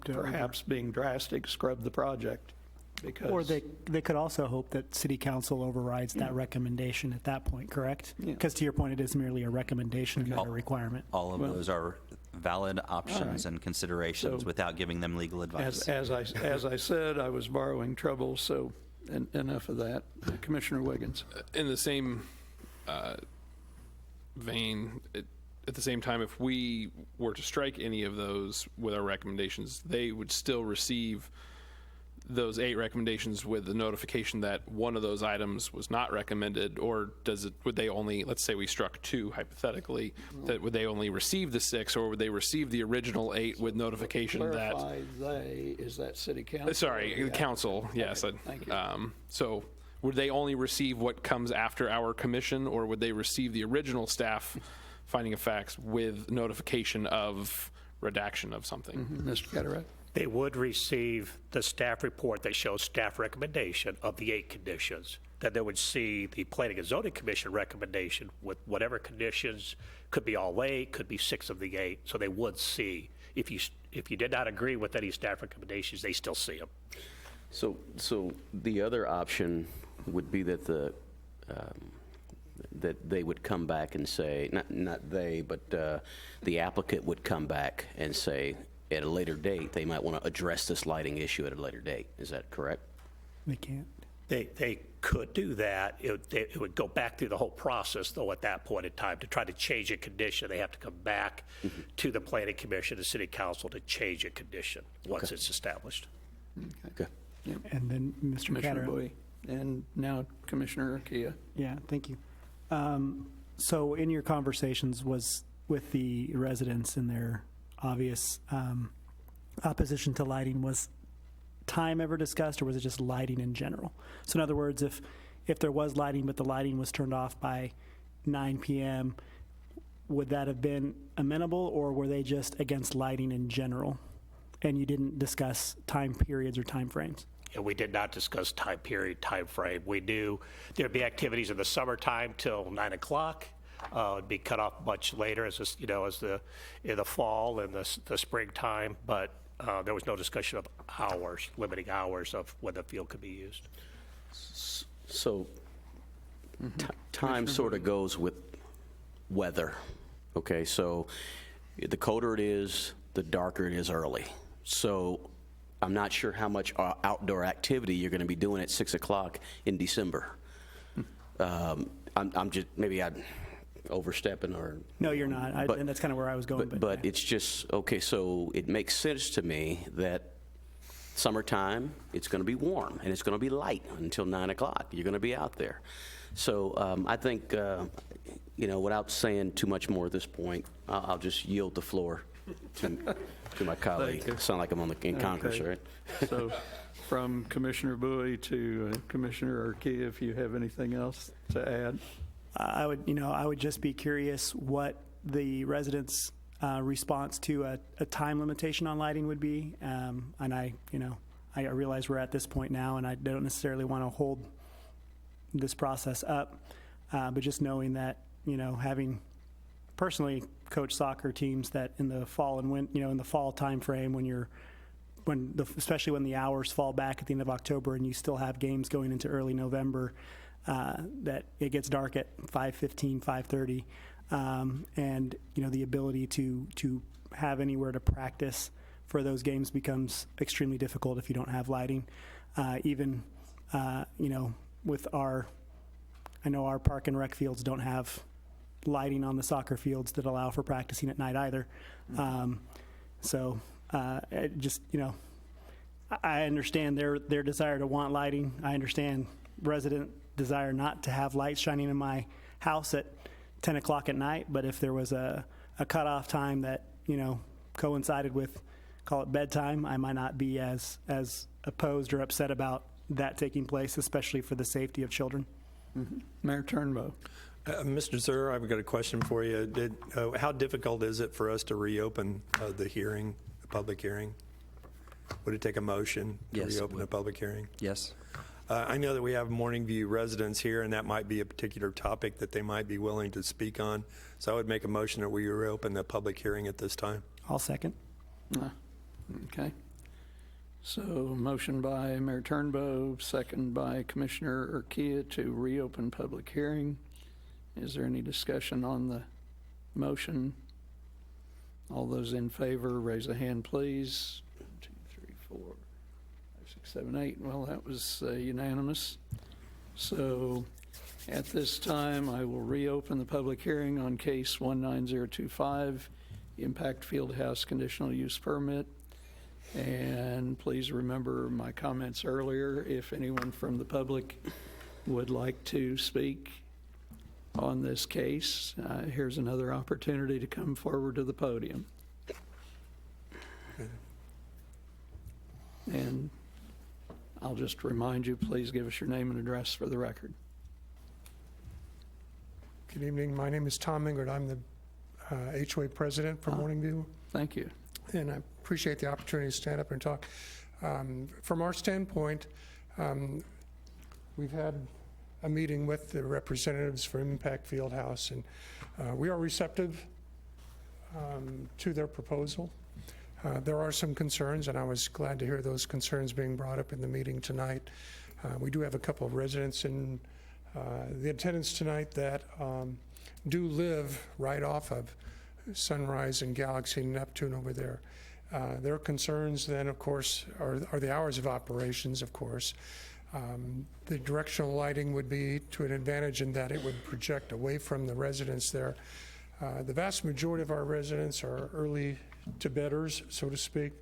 perhaps being drastic, scrub the project? Because Or they could also hope that City Council overrides that recommendation at that point, correct? Yeah. Because to your point, it is merely a recommendation and not a requirement. All of those are valid options and considerations So- without giving them legal advice. as I said, I was borrowing trouble, so enough of that. Commissioner Wiggins. In the same vein, at the same time, if we were to strike any of those with our recommendations, they would still receive those 8 recommendations with the notification that one of those items was not recommended, or would they only, let's say we struck 2 hypothetically, that would they only receive the 6, or would they receive the original 8 with notification that? Clarify, is that city council? Sorry, the council, yes. thank you. So would they only receive what comes after our commission, or would they receive the original staff finding of facts with notification of redaction of something? Mr. Carteret? They would receive the staff report that shows staff recommendation of the 8 conditions. Then they would see the Planning and Zoning Commission recommendation with whatever conditions, could be all 8, could be 6 of the 8. So they would see, if you did not agree with any staff recommendations, they still see them. So the other option would be that that they would come back and say, not they, but the applicant would come back and say, at a later date, they might want to address this lighting issue at a later date. Is that correct? They can't. They could do that. It would go back through the whole process, though, at that point in time. To try to change a condition, they have to come back to the Planning Commission, the City Council, to change a condition once it's established. Okay. And then Mr. Commissioner Carteret. Bowie. And now Commissioner Urquia. Yeah, thank you. So in your conversations was with the residents and their obvious opposition to lighting, was time ever discussed, or was it just lighting in general? So in other words, if there was lighting but the lighting was turned off by 9 p.m., would that have been amenable, or were they just against lighting in general and you didn't discuss time periods or time frames? And we did not discuss time period, time frame. We knew there'd be activities in the summertime till 9 o'clock. It'd be cut off much later, as in the fall and the springtime. But there was no discussion of hours, limiting hours of when the field could be used. So time sort of goes with weather. Okay, so the colder it is, the darker it is early. So I'm not sure how much outdoor activity you're going to be doing at 6 o'clock in December. I'm just, maybe I'm overstepping, or. No, you're not. And that's kind of where I was going. But it's just, okay, so it makes sense to me that summertime, it's going to be warm and it's going to be light until 9 o'clock. You're going to be out there. So I think, without saying too much more at this point, I'll just yield the floor to my colleague. Thank you. Sound like I'm in Congress, Okay. right? So from Commissioner Bowie to Commissioner Urquia, if you have anything else to add. I would just be curious what the residents' response to a time limitation on lighting would be. And I realize we're at this point now, and I don't necessarily want to hold this process up, but just knowing that, having personally coached soccer teams that in the fall and in the fall time frame, especially when the hours fall back at the end of October and you still have games going into early November, that it gets dark at 5:15, 5:30, and the ability to have anywhere to practice for those games becomes extremely difficult if you don't have lighting. Even with I know our park and rec fields don't have lighting on the soccer fields that allow for practicing at night either. I understand their desire to want lighting. I understand resident desire not to have lights shining in my house at 10 o'clock at night, but if there was a cutoff time that coincided with, call it bedtime, I might not be as opposed or upset about that taking place, especially for the safety of children. Mayor Turnbow. Mr. Zur, I've got a question for you. How difficult is it for us to reopen the public hearing? Would it take a motion to Yes, it reopen the would. public hearing? Yes. I know that we have Morning View residents here, and that might be a particular topic that they might be willing to speak on. So I would make a motion that we reopen the public hearing at this time. I'll second. Okay. So motion by Mayor Turnbow, second by Commissioner Urquia to reopen public hearing. Is there any discussion on the motion? All those in favor, raise a hand, please. 1, 2, 3, 4, 5, 6, 7, 8. Well, that was unanimous. So At this time, I will reopen the public hearing on case 19025, Impact Fieldhouse Conditional Use Permit. And please remember my comments earlier. If anyone from the public would like to speak on this case, here's another opportunity to come forward to the podium. And I'll just remind you, please give us your name and address for the record. Good evening. My name is Tom Mingert. I'm the HOA president for Morning View, Thank you. and I appreciate the opportunity to stand up and talk. From our standpoint, we've had a meeting with the representatives from Impact Fieldhouse, and we are receptive to their proposal. There are some concerns, and I was glad to hear those concerns being brought up in the meeting tonight. We do have a couple of residents in the attendance tonight that do live right off of Sunrise and Galaxy and Neptune over there. Their concerns then, of course, are the hours of operations, of course. The directional lighting would be to an advantage in that it would project away from the residents there. The vast majority of our residents are early to bedders, so to speak.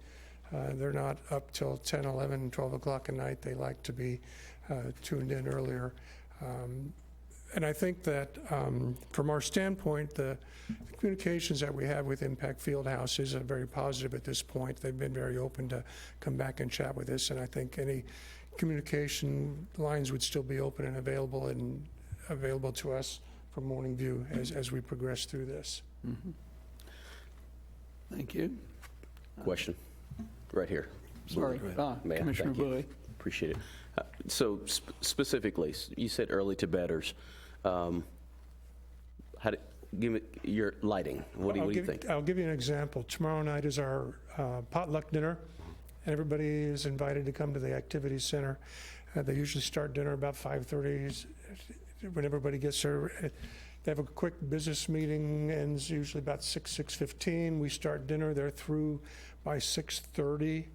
They're not up till 10, 11, 12 o'clock at night. They like to be tuned in earlier. And I think that from our standpoint, the communications that we have with Impact Fieldhouse is very positive at this point. They've been very open to come back and chat with us, and I think any communication lines would still be open and available to us from Morning View as we progress through this. Thank you. Question? Right here. Sorry, May I? Commissioner Thank you. Bowie. Appreciate it. So specifically, you said early to bedders. Give me your lighting. What do you think? I'll give you an example. Tomorrow night is our potluck dinner, and everybody is invited to come to the activity center. They usually start dinner about 5:30. When everybody gets there, they have a quick business meeting, ends usually about 6:15. We start dinner. They're through by 6:30.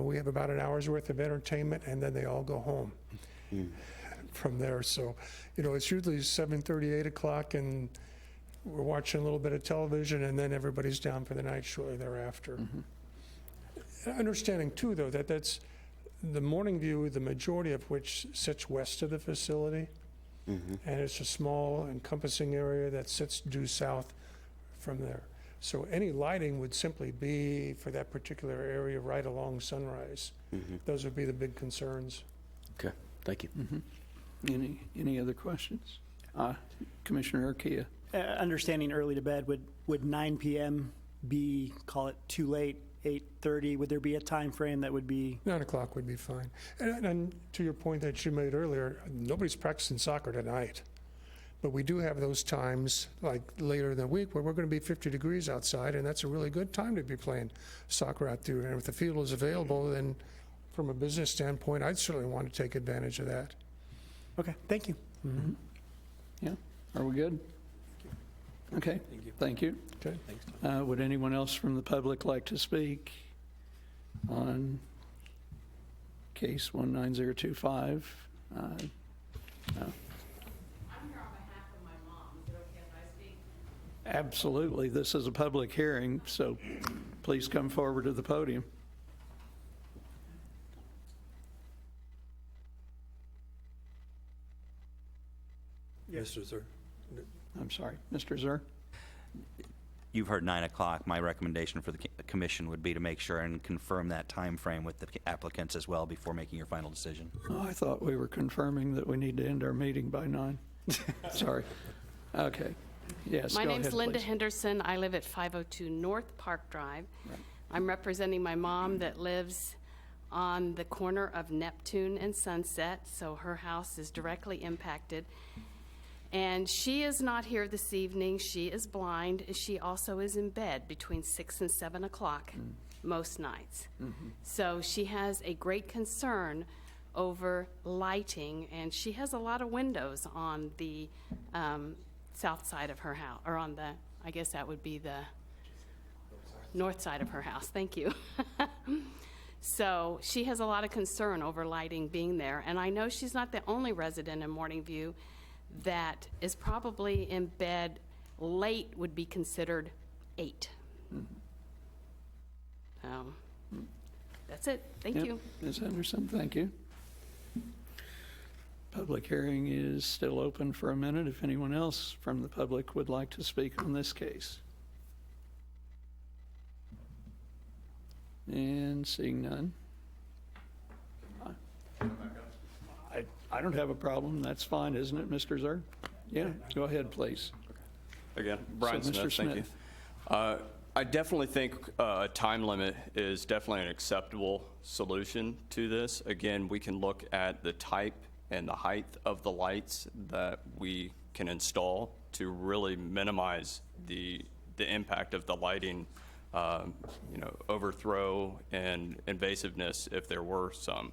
We have about an hour's worth of entertainment, and then they all go home from there. So, it's usually 7:30, 8 o'clock, and we're watching a little bit of television, and then everybody's down for the night shortly thereafter. Understanding, too, though, that that's the Morning View, the majority of which sits west of the facility, and it's a small encompassing area that sits due south from there. So any lighting would simply be for that particular area right along Sunrise. Those would be the big concerns. Okay, thank you. Any other questions? Commissioner Urquia. Understanding early to bed, would 9 p.m. be, call it too late, 8:30? Would there be a time frame that would be? 9 o'clock would be fine. And to your point that you made earlier, nobody's practicing soccer tonight. But we do have those times, like later in the week, where we're going to be 50 degrees outside, and that's a really good time to be playing soccer out there. And if the field is available, then from a business standpoint, I'd certainly want to take advantage of that. Okay, thank you. Yeah, are we good? Okay, thank you. Okay. Would anyone else from the public like to speak on case 19025? I'm here on behalf of my mom. Is it okay if I speak? Absolutely. This is a public hearing, so please come forward to the podium. Mr. Sir. I'm sorry, Mr. Zur? You've heard 9 o'clock. My recommendation for the commission would be to make sure and confirm that time frame with the applicants as well before making your final decision. Oh, I thought we were confirming that we need to end our meeting by 9. Sorry. Okay. Yes, My go name's ahead, Linda please. Henderson. I live at 502 North Park Drive. I'm representing my mom that lives on the corner of Neptune and Sunset, so her house is directly impacted. And she is not here this evening. She is blind. She also is in bed between 6 and 7 o'clock most nights. So she has a great concern over lighting, and she has a lot of windows on the south side of her house, or on the, I guess that would be the north side of her house. Thank you. So she has a lot of concern over lighting being there, and I know she's not the only resident in Morning View that is probably in bed late would be considered 8. That's it. Thank Yep. you. Ms. Henderson, thank you. Public hearing is still open for a minute if anyone else from the public would like to speak on this case. And seeing none. I don't have a problem. That's fine, isn't it, Mr. Zer? Yeah, go ahead, please. Again, Brian So, Mr. Smith, thank you. Smith. I definitely think a time limit is definitely an acceptable solution to this. Again, we can look at the type and the height of the lights that we can install to really minimize the impact of the lighting, overthrow and invasiveness if there were some.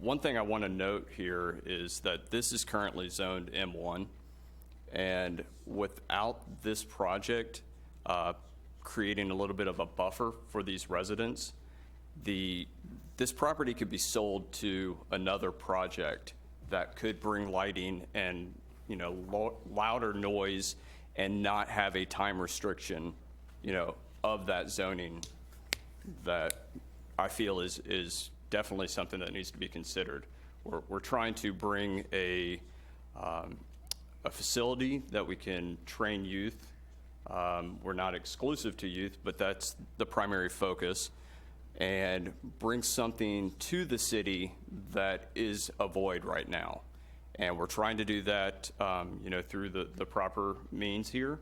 One thing I want to note here is that this is currently zoned M1, and without this project creating a little bit of a buffer for these residents, this property could be sold to another project that could bring lighting and louder noise and not have a time restriction of that zoning that I feel is definitely something that needs to be considered. We're trying to bring a facility that we can train youth. We're not exclusive to youth, but that's the primary focus, and bring something to the city that is a void right now. And we're trying to do that, through the proper means here.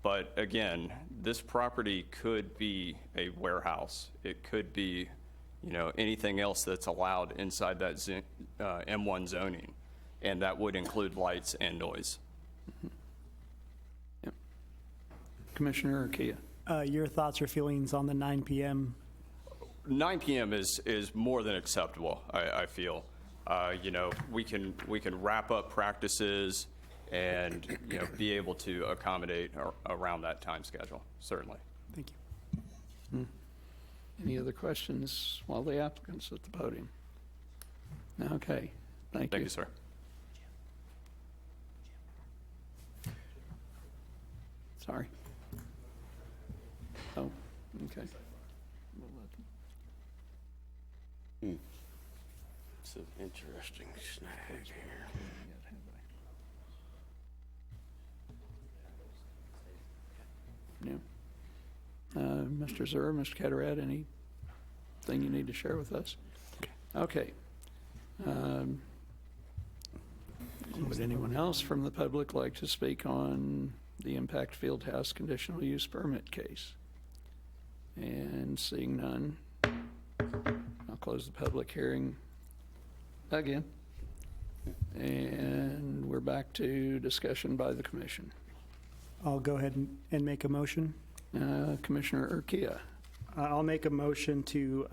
But again, this property could be a warehouse. It could be, anything else that's allowed inside that M1 zoning, and that would include lights and noise. Yep. Commissioner Urquia. Your thoughts or feelings on the 9 p.m. 9 p.m. is more than acceptable, I feel. We can wrap up practices and be able to accommodate around that time schedule, certainly. Thank you. Any other questions while the applicant's at the podium? Okay, thank you. Thank you, sir. Sorry. Oh, okay. It's an interesting snag here. Yeah. Mr. Zer, Mr. Cataret, anything you need to share with us? Okay. Would anyone else from the public like to speak on the Impact Fieldhouse conditional use permit case? And seeing none, I'll close the public hearing again. And we're back to discussion by the commission. I'll go ahead and make a motion. Commissioner Urquia. I'll make a motion to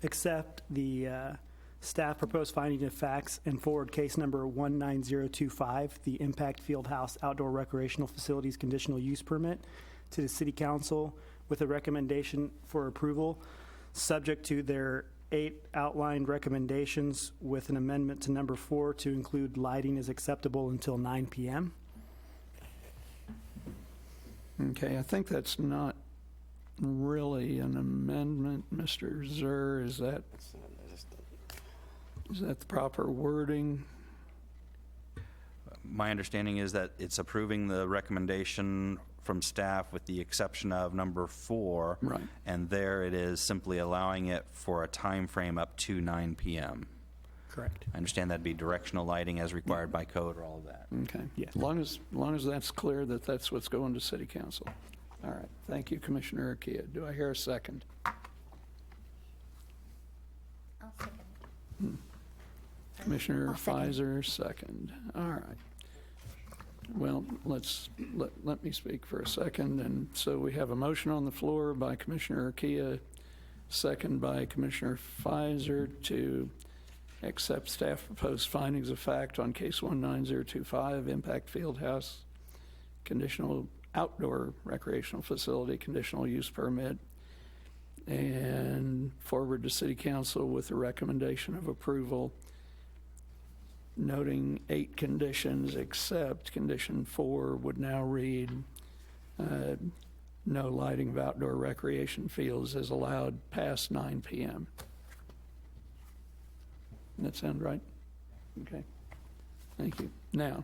accept the staff proposed finding of facts and forward case number 19025, the Impact Fieldhouse Outdoor Recreational Facilities Conditional Use Permit, to the City Council with a recommendation for approval, subject to their 8 outlined recommendations, with an amendment to number 4 to include lighting is acceptable until 9 p.m. Okay, I think that's not really an amendment, Mr. Zer. Is that the proper wording? My understanding is that it's approving the recommendation from staff with the exception of number 4. Right. And there it is simply allowing it for a time frame up to 9 p.m. Correct. I understand that'd be directional lighting as required by code or all of that. Okay. Yes. As long as that's clear that that's what's going to City Council. All right. Thank you, Commissioner Urquia. Do I hear a second? I'll second. Commissioner I'll second. Pfizer, second. All right. Well, let me speak for a second. And so we have a motion on the floor by Commissioner Urquia, second by Commissioner Pfizer, to accept staff proposed findings of fact on case 19025, Impact Fieldhouse conditional outdoor recreational facility conditional use permit, and forward to City Council with a recommendation of approval noting 8 conditions, except condition 4 would now read, no lighting of outdoor recreation fields is allowed past 9 p.m. That sound right? Okay. Thank you. Now,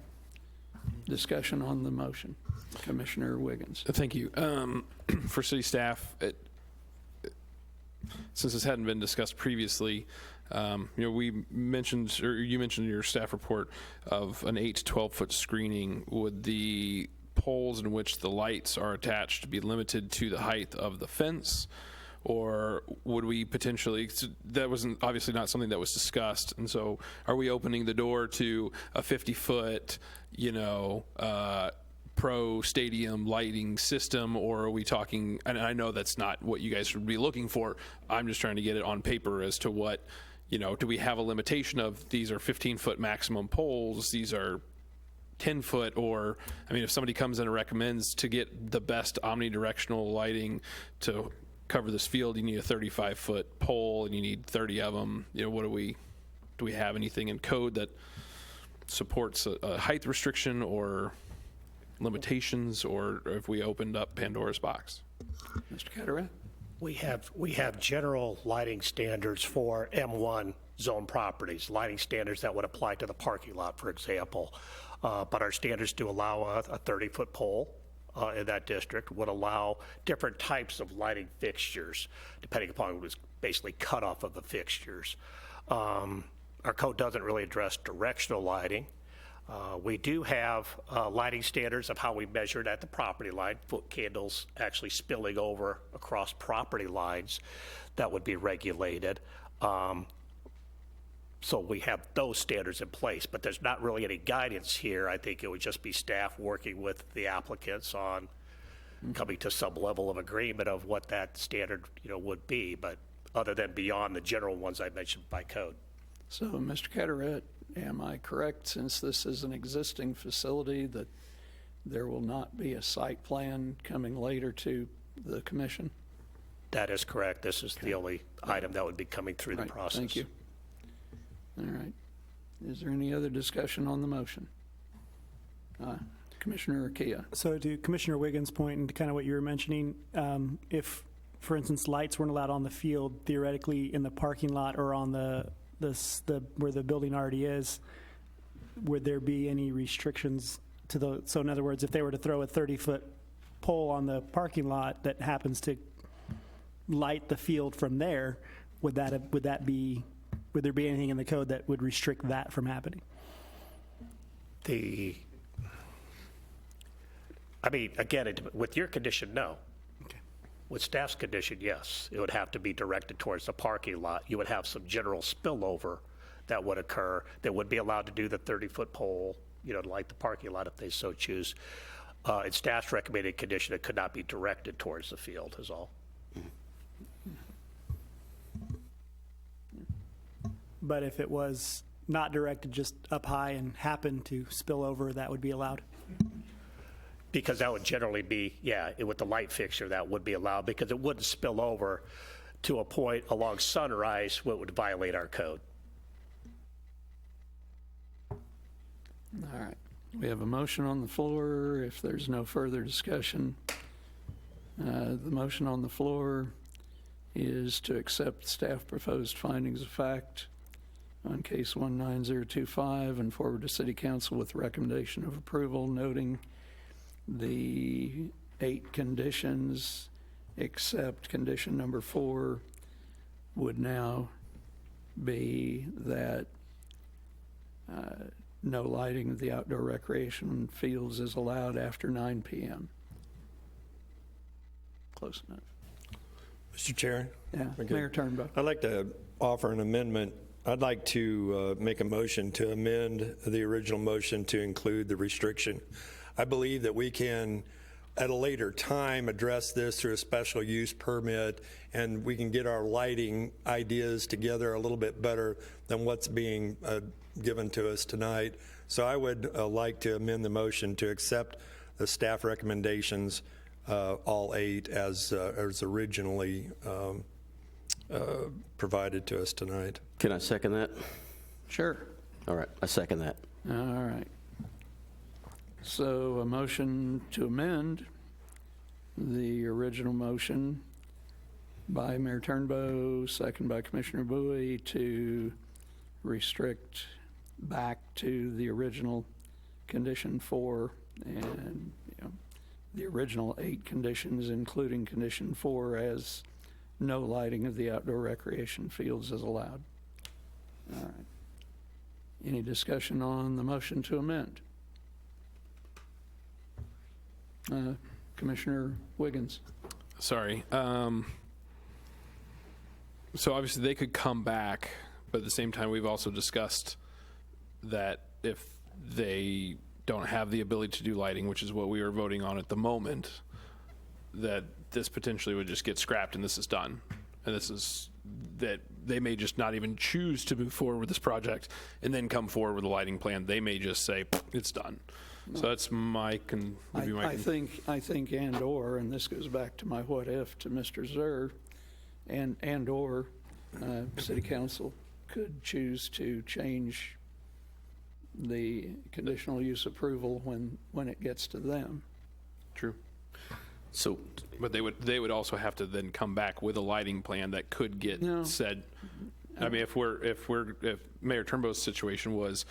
discussion on the motion. Commissioner Wiggins. Thank you. For city staff, since this hadn't been discussed previously, we mentioned, or you mentioned in your staff report of an 8 to 12 foot screening. Would the poles in which the lights are attached be limited to the height of the fence? Or would we potentially, that wasn't obviously not something that was discussed, and so are we opening the door to a 50-foot, pro stadium lighting system, or are we talking, and I know that's not what you guys would be looking for, I'm just trying to get it on paper as to what, do we have a limitation of these are 15-foot maximum poles, these are 10-foot, or, if somebody comes in and recommends to get the best omnidirectional lighting to cover this field, you need a 35-foot pole and you need 30 of them. Do we have anything in code that supports a height restriction or limitations, or if we opened up Pandora's box? Mr. Carteret? We have general lighting standards for M1 zone properties, lighting standards that would apply to the parking lot, for example. But our standards do allow a 30-foot pole. In that district, would allow different types of lighting fixtures, depending upon what is basically cut off of the fixtures. Our code doesn't really address directional lighting. We do have lighting standards of how we measure it at the property line, foot candles actually spilling over across property lines that would be regulated. So we have those standards in place, but there's not really any guidance here. I think it would just be staff working with the applicants on coming to some level of agreement of what that standard, would be, but other than beyond the general ones I mentioned by code. So, Mr. Carteret, am I correct, since this is an existing facility, that there will not be a site plan coming later to the commission? That is correct. This is the only item that would be coming through the process. Thank you. All right. Is there any other discussion on the motion? Commissioner Kia. So to Commissioner Wiggins' point and to kind of what you were mentioning, if, for instance, lights weren't allowed on the field, theoretically in the parking lot or on the where the building already is, would there be any restrictions to the? So in other words, if they were to throw a 30-foot pole on the parking lot that happens to light the field from there, would there be anything in the code that would restrict that from happening? Again, with your condition, no. Okay. With staff's condition, yes. It would have to be directed towards the parking lot. You would have some general spillover that would occur. They would be allowed to do the 30-foot pole, to light the parking lot if they so choose. In staff's recommended condition, it could not be directed towards the field is all. But if it was not directed just up high and happened to spill over, that would be allowed? Because that would generally be, with the light fixture, that would be allowed because it wouldn't spill over to a point along Sunrise what would violate our code. All right. We have a motion on the floor. If there's no further discussion, the motion on the floor is to accept staff proposed findings of fact on case 19025 and forward to City Council with recommendation of approval, noting the 8 conditions, except condition number 4 would now be that no lighting of the outdoor recreation fields is allowed after 9 p.m. Close enough. Mr. Chair? Yeah, Mayor Turnbow. I'd like to offer an amendment. I'd like to make a motion to amend the original motion to include the restriction. I believe that we can, at a later time, address this through a special use permit, and we can get our lighting ideas together a little bit better than what's being given to us tonight. So I would like to amend the motion to accept the staff recommendations, all 8, as originally provided to us tonight. Can I second that? Sure. All right, I second that. All right. So a motion to amend the original motion by Mayor Turnbow, second by Commissioner Bowie, to restrict back to the original condition 4 and, the original 8 conditions, including condition 4, as no lighting of the outdoor recreation fields is allowed. All right. Any discussion on the motion to amend? Commissioner Wiggins. Sorry. So obviously they could come back, but at the same time, we've also discussed that if they don't have the ability to do lighting, which is what we are voting on at the moment, that this potentially would just get scrapped and this is done. And this is that they may just not even choose to move forward with this project and then come forward with a lighting plan. They may just say, it's done. So that's my I think and/or, and this goes back to my what if to Mr. Zer, and/or City Council could choose to change the conditional use approval when it gets to them. True. So, But they would also have to then come back with a lighting plan that could get said. I mean, if Mayor Turnbow's situation was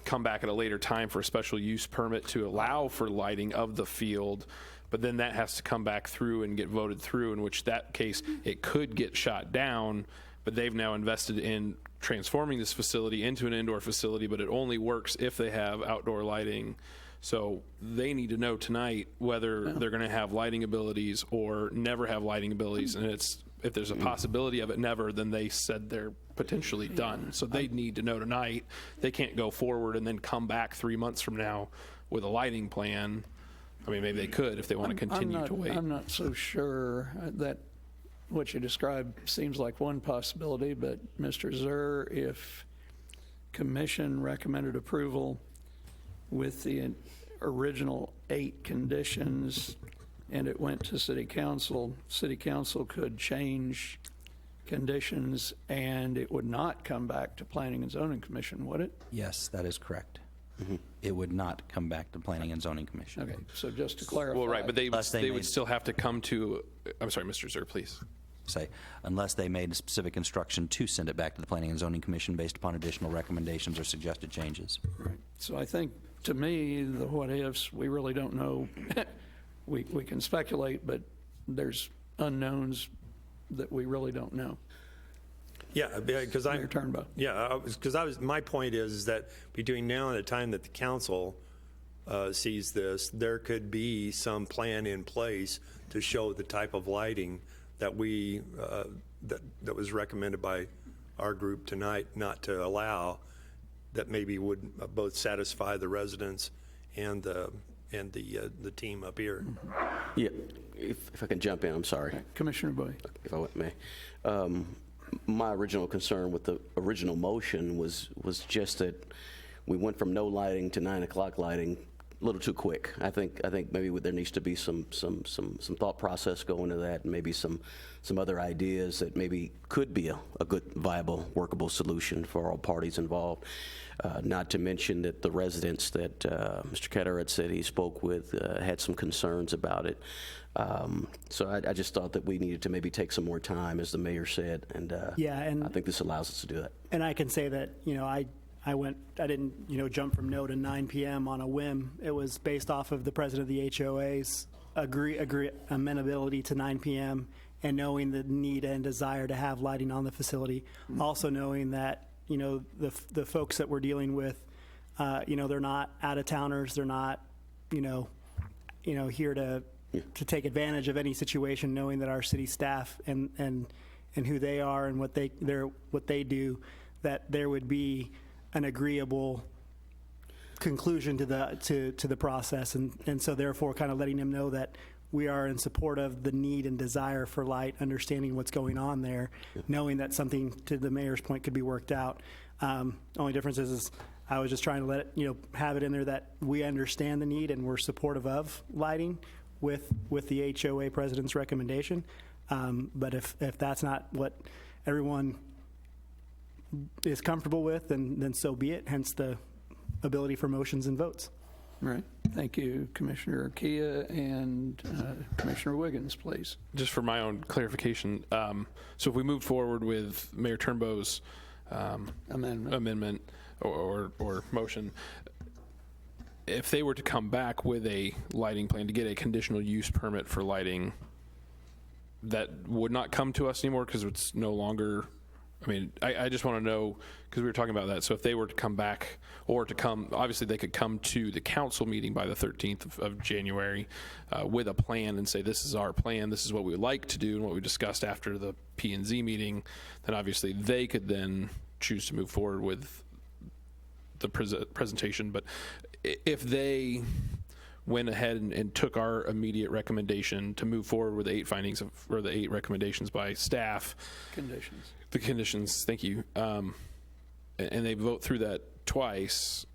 come back at a later time for a special use permit to allow for lighting of the field, but then that has to come back through and get voted through, in which that case it could get shot down, but they've now invested in transforming this facility into an indoor facility, but it only works if they have outdoor lighting. So they need to know tonight whether they're going to have lighting abilities or never have lighting abilities. And if there's a possibility of it never, then they said they're potentially done. So they need to know tonight. They can't go forward and then come back 3 months from now with a lighting plan. I mean, maybe they could if they want to continue to wait. I'm not so sure that what you described seems like one possibility, but Mr. Zer, if commission recommended approval with the original 8 conditions and it went to City Council could change conditions and it would not come back to Planning and Zoning Commission, would it? Yes, that is correct. It would not come back to Planning and Zoning Commission. Okay, so just to clarify. Well, right, but they made- would still have to come to, I'm sorry, Mr. Zer, please. Say, unless they made a specific instruction to send it back to the Planning and Zoning Commission based upon additional recommendations or suggested changes. Right. So I think, to me, the what-ifs, we really don't know. We can speculate, but there's unknowns that we really don't know. Yeah, because Mayor Turnbow. Yeah, my point is that between now and the time that the council sees this, there could be some plan in place to show the type of lighting that that was recommended by our group tonight not to allow, that maybe would both satisfy the residents and the team up here. yeah, if I can jump in, I'm sorry. Commissioner Bowie. If I may. My original concern with the original motion was just that we went from no lighting to 9 o'clock lighting a little too quick. I think maybe there needs to be some thought process going to that, and maybe some other ideas that maybe could be a good, viable, workable solution for all parties involved. Not to mention that the residents that Mr. Ketter had said he spoke with had some concerns about it. So I just thought that we needed to maybe take some more time, as the mayor said, and I think this allows us to do that. And I can say that, I didn't, jump from no to 9 p.m. on a whim. It was based off of the president of the HOA's amenability to 9 p.m. and knowing the need and desire to have lighting on the facility. Also knowing that, the folks that we're dealing with, they're not out-of-towners. They're not, here to take advantage of any situation, knowing that our city staff and who they are and what they do, that there would be an agreeable conclusion to the process, and so therefore kind of letting them know that we are in support of the need and desire for light, understanding what's going on there, knowing that something, to the mayor's point, could be worked out. Only difference is I was just trying to let it, have it in there that we understand the need and we're supportive of lighting with the HOA president's recommendation. But if that's not what everyone is comfortable with, then so be it, hence the ability for motions and votes. All right. Thank you, Commissioner Kia, and Commissioner Wiggins, please. Just for my own clarification, so if we moved forward with Mayor Turnbow's amendment or motion, if they were to come back with a lighting plan to get a conditional use permit for lighting, that would not come to us anymore because it's no longer, I mean, I just want to know, because we were talking about that. So if they were to come back or to come, obviously they could come to the council meeting by the 13th of January with a plan and say, this is our plan, this is what we would like to do and what we discussed after the P&Z meeting, then obviously they could then choose to move forward with the presentation. But if they went ahead and took our immediate recommendation to move forward with the 8 findings or the 8 recommendations by staff. Conditions. The conditions, thank you. And they vote through that twice,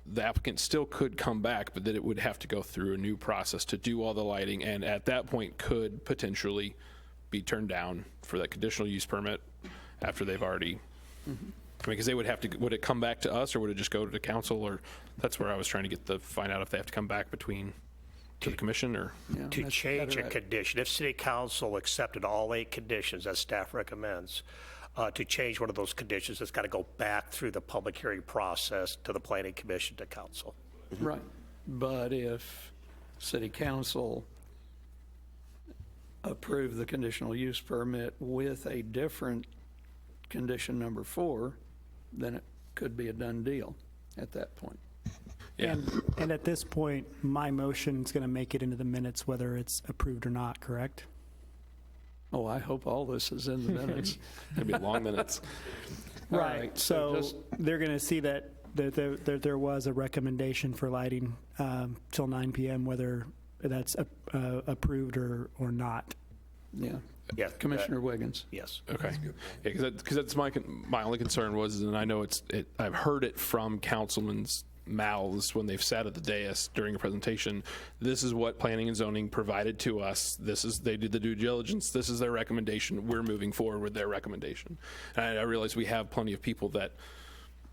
the applicant still could come back, but then it would have to go through a new process to do all the lighting, and at that point could potentially be turned down for that conditional use permit after they've already, I mean, because they would have to, would it come back to us or would it just go to the council? Or that's where I was trying to find out if they have to come back to the commission or. Yeah, To that's change a better. condition, if city council accepted all 8 conditions as staff recommends, to change one of those conditions, it's got to go back through the public hearing process to the planning commission to council. Right. But if city council approved the conditional use permit with a different condition number 4, then it could be a done deal at that point. Yeah. And at this point, my motion is going to make it into the minutes whether it's approved or not, correct? Oh, I hope all this is in the minutes. It'd be long minutes. All Right, so just- they're going to see that there was a recommendation for lighting till 9 PM, whether that's approved or not. Yeah. Yeah. Commissioner Wiggins. Yes. Okay. Yeah, because that's my only concern was, and I know I've heard it from councilmen's mouths when they've sat at the dais during a presentation. This is what planning and zoning provided to us. They did the due diligence. This is their recommendation. We're moving forward with their recommendation. And I realize we have plenty of people that,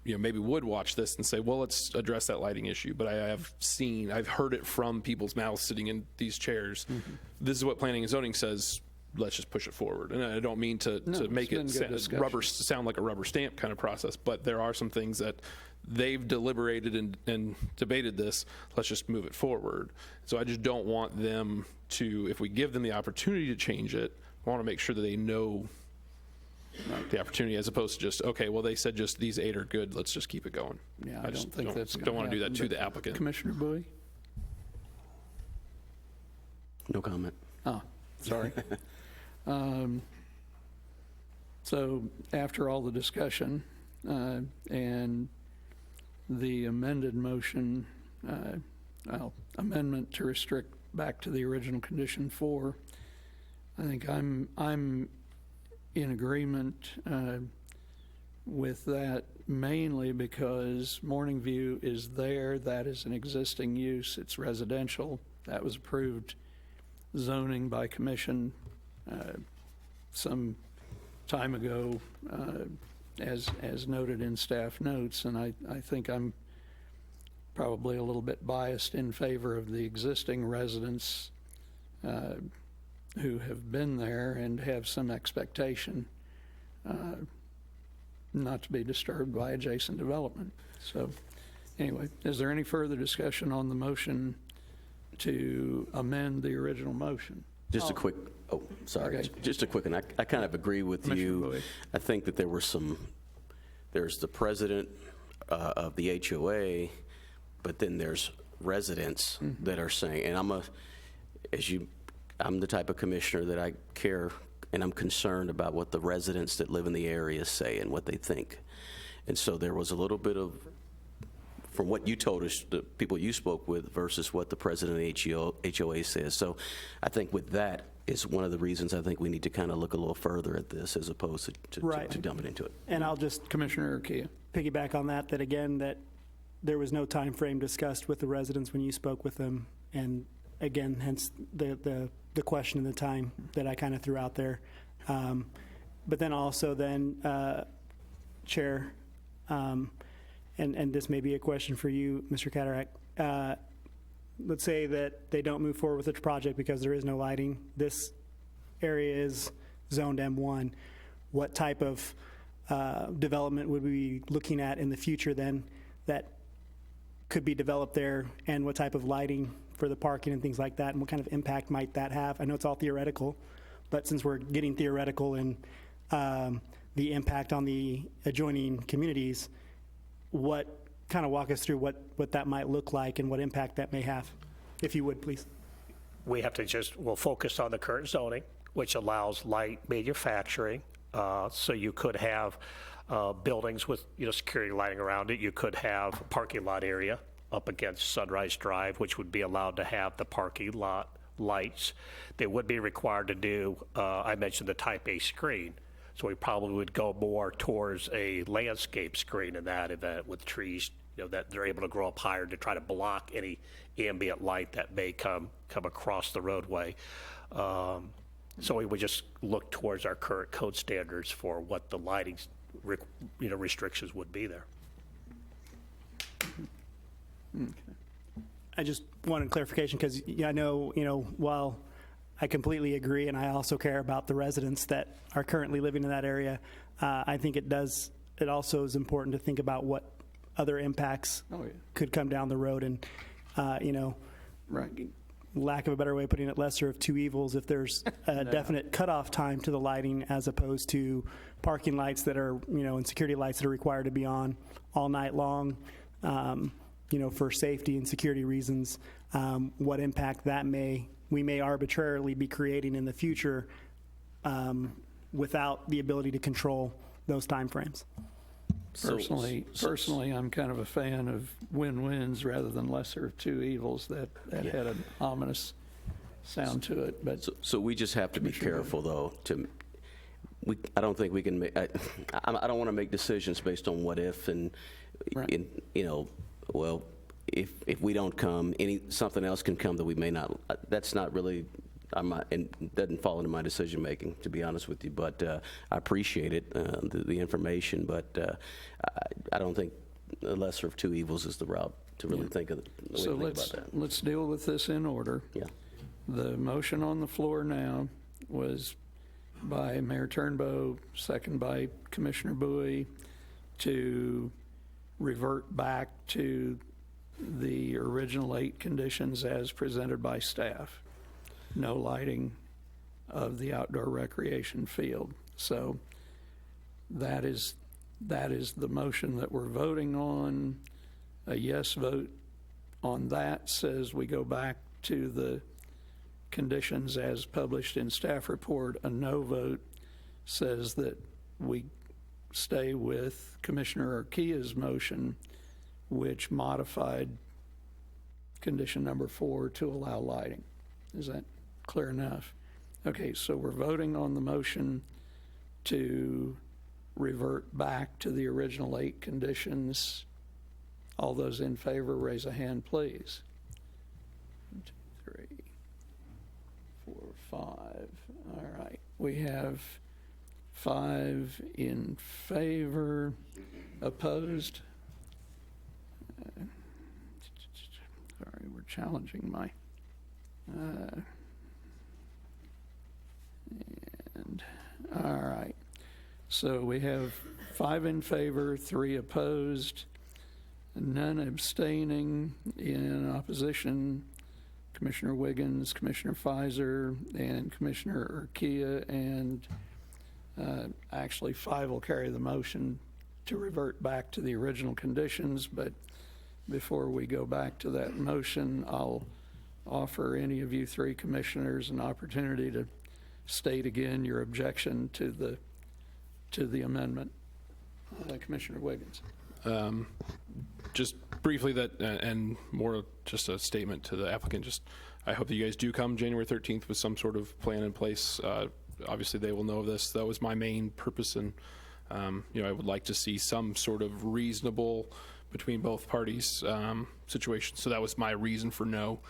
maybe would watch this and say, well, let's address that lighting issue. But I've heard it from people's mouths sitting in these chairs. This is what planning and zoning says. Let's just push it forward. And I don't mean to make it's been good discussion. sound like a rubber stamp kind of process, but there are some things that they've deliberated and debated this. Let's just move it forward. So I just don't want them to, if we give them the opportunity to change it, I want to make sure that they know the opportunity as opposed to just, okay, well, they said just these 8 are good. Let's just keep it going. Yeah, I just don't think that's going to don't want to do that to the applicant. Commissioner Bowie? No comment. Oh, sorry. So after all the discussion and the amended motion, amendment to restrict back to the original condition 4, I think I'm in agreement with that, mainly because Morning View is there. That is an existing use. It's residential. That was approved zoning by commission some time ago, as noted in staff notes, and I think I'm probably a little bit biased in favor of the existing residents who have been there and have some expectation not to be disturbed by adjacent development. So anyway, is there any further discussion on the motion to amend the original motion? Just a quick, sorry. Okay. Just a quick, and I kind of agree with Commissioner you. Bowie. I think that there's the president of the HOA, but then there's residents that are saying, and I'm the type of commissioner that I care and I'm concerned about what the residents that live in the area say and what they think. And so there was a little bit of, from what you told us, the people you spoke with versus what the president of the HOA says. So I think with that is one of the reasons I think we need to kind of look a little further at this as opposed to dumping into it. And I'll just Commissioner Kia. piggyback on that again, that there was no time frame discussed with the residents when you spoke with them. And again, hence the question and the time that I kind of threw out there. But then also Chair, and this may be a question for you, Mr. Cataract. Let's say that they don't move forward with the project because there is no lighting. This area is zoned M1. What type of development would we be looking at in the future then that could be developed there, and what type of lighting for the parking and things like that, and what kind of impact might that have? I know it's all theoretical, but since we're getting theoretical and the impact on the adjoining communities, kind of walk us through what that might look like and what impact that may have, if you would, please. We have to we'll focus on the current zoning, which allows light manufacturing. So you could have buildings with, security lighting around it. You could have a parking lot area up against Sunrise Drive, which would be allowed to have the parking lot lights. They would be required to do, I mentioned the type A screen. So we probably would go more towards a landscape screen in that event with trees, that they're able to grow up higher to try to block any ambient light that may come across the roadway. So we would just look towards our current code standards for what the lighting, restrictions would be there. I just wanted clarification because I know, while I completely agree and I also care about the residents that are currently living in that area, I think it also is important to think about what other impacts could come down the road, and Right. lack of a better way of putting it, lesser of two evils if there's a definite cutoff time to the lighting as opposed to parking lights that are, and security lights that are required to be on all night long, for safety and security reasons, what impact we may arbitrarily be creating in the future without the ability to control those timeframes. Personally, I'm kind of a fan of win-wins rather than lesser of two evils. That had an ominous sound to it. But So we just have to be careful, though. I don't think we can make. I don't want to make decisions based on what if and, well, if we don't come, something else can come that we may not. That's not really. It doesn't fall into my decision making, to be honest with you. But I appreciate it, the information. But I don't think the lesser of two evils is the route to really think of. So let's deal with this in order. Yeah. The motion on the floor now was by Mayor Turnbow, second by Commissioner Bowie, to revert back to the original 8 conditions as presented by staff. No lighting of the outdoor recreation field. So that is the motion that we're voting on. A yes vote on that says we go back to the conditions as published in staff report. A no vote says that we stay with Commissioner Urquia's motion, which modified condition number 4 to allow lighting. Is that clear enough? Okay, so we're voting on the motion to revert back to the original 8 conditions. All those in favor, raise a hand, please. 1, 2, 3, 4, 5. All right, we have 5 in favor. Opposed? Sorry, we're challenging my... all right. So we have 5 in favor, 3 opposed, none abstaining. In opposition, Commissioner Wiggins, Commissioner Pfizer, and Commissioner Urquia, and actually 5 will carry the motion to revert back to the original conditions. But before we go back to that motion, I'll offer any of you 3 commissioners an opportunity to state again your objection to the amendment. Commissioner Wiggins. Just briefly that, and more just a statement to the applicant, just I hope that you guys do come January 13th with some sort of plan in place. Obviously they will know of this. That was my main purpose, and I would like to see some sort of reasonable between both parties situation. So that was my reason for no,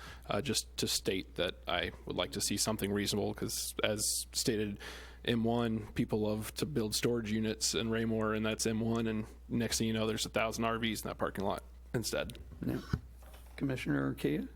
just to state that I would like to see something reasonable, because as stated, M1, people love to build storage units in Raymore, and that's M1, and next thing you know, there's 1,000 RVs in that parking lot instead. Yeah. Commissioner Kia?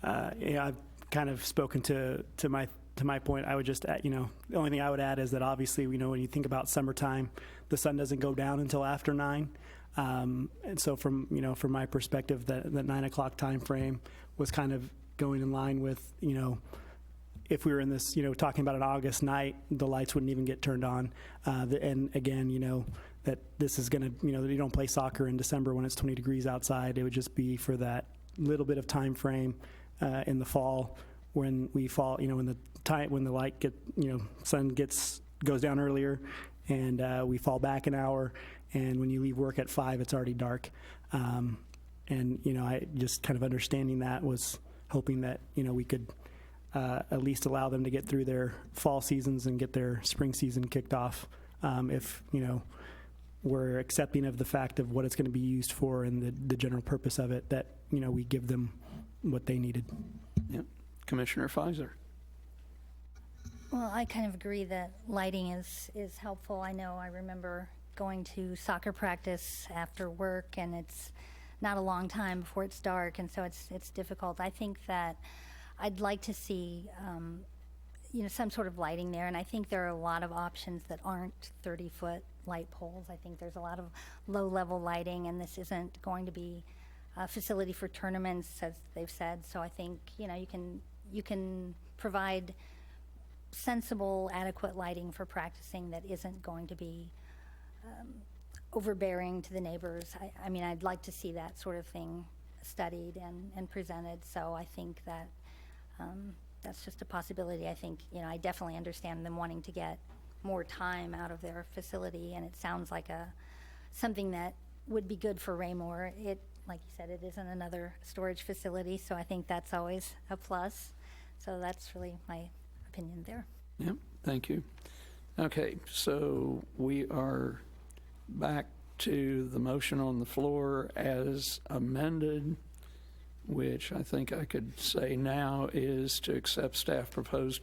Yeah, I've kind of spoken to my point. I would just add, the only thing I would add is that obviously, when you think about summertime, the sun doesn't go down until after 9. And so from my perspective, that 9 o'clock time frame was kind of going in line with, if we were in this, talking about an August night, the lights wouldn't even get turned on. And again, that this is going to, you don't play soccer in December when it's 20 degrees outside. It would just be for that little bit of time frame in the fall when we fall, when the light sun goes down earlier, and we fall back an hour. And when you leave work at 5, it's already dark. And I just kind of understanding that was hoping that we could at least allow them to get through their fall seasons and get their spring season kicked off. If we're accepting of the fact of what it's going to be used for and the general purpose of it, that we give them what they needed. Yep. Commissioner Pfizer? Well, I kind of agree that lighting is helpful. I remember going to soccer practice after work, and it's not a long time before it's dark, and so it's difficult. I think that I'd like to see some sort of lighting there, and I think there are a lot of options that aren't 30-foot light poles. I think there's a lot of low-level lighting, and this isn't going to be a facility for tournaments, as they've said. So I think you can provide sensible, adequate lighting for practicing that isn't going to be overbearing to the neighbors. I'd like to see that sort of thing studied and presented. So I think that that's just a possibility. I think, I definitely understand them wanting to get more time out of their facility, and it sounds like something that would be good for Raymore. Like you said, it isn't another storage facility, so I think that's always a plus. So that's really my opinion there. Yep, thank you. Okay, so we are back to the motion on the floor as amended, which I think I could say now is to accept staff proposed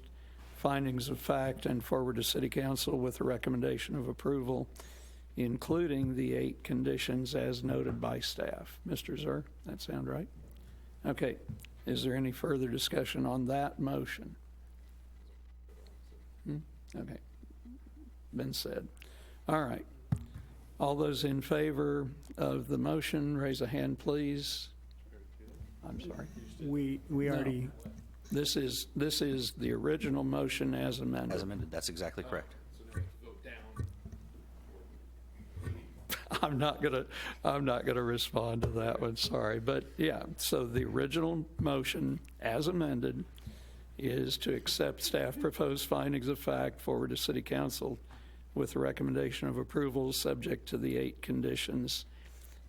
findings of fact and forward to City Council with a recommendation of approval, including the 8 conditions as noted by staff. Mr. Zur, that sound right? Okay, is there any further discussion on that motion? Okay, been said. All right. All those in favor of the motion, raise a hand, please. I'm sorry. We already. This is the original motion as amended. As amended, that's exactly correct. I'm not gonna respond to that one, sorry. But yeah, so the original motion as amended is to accept staff proposed findings of fact, forward to City Council with a recommendation of approval subject to the 8 conditions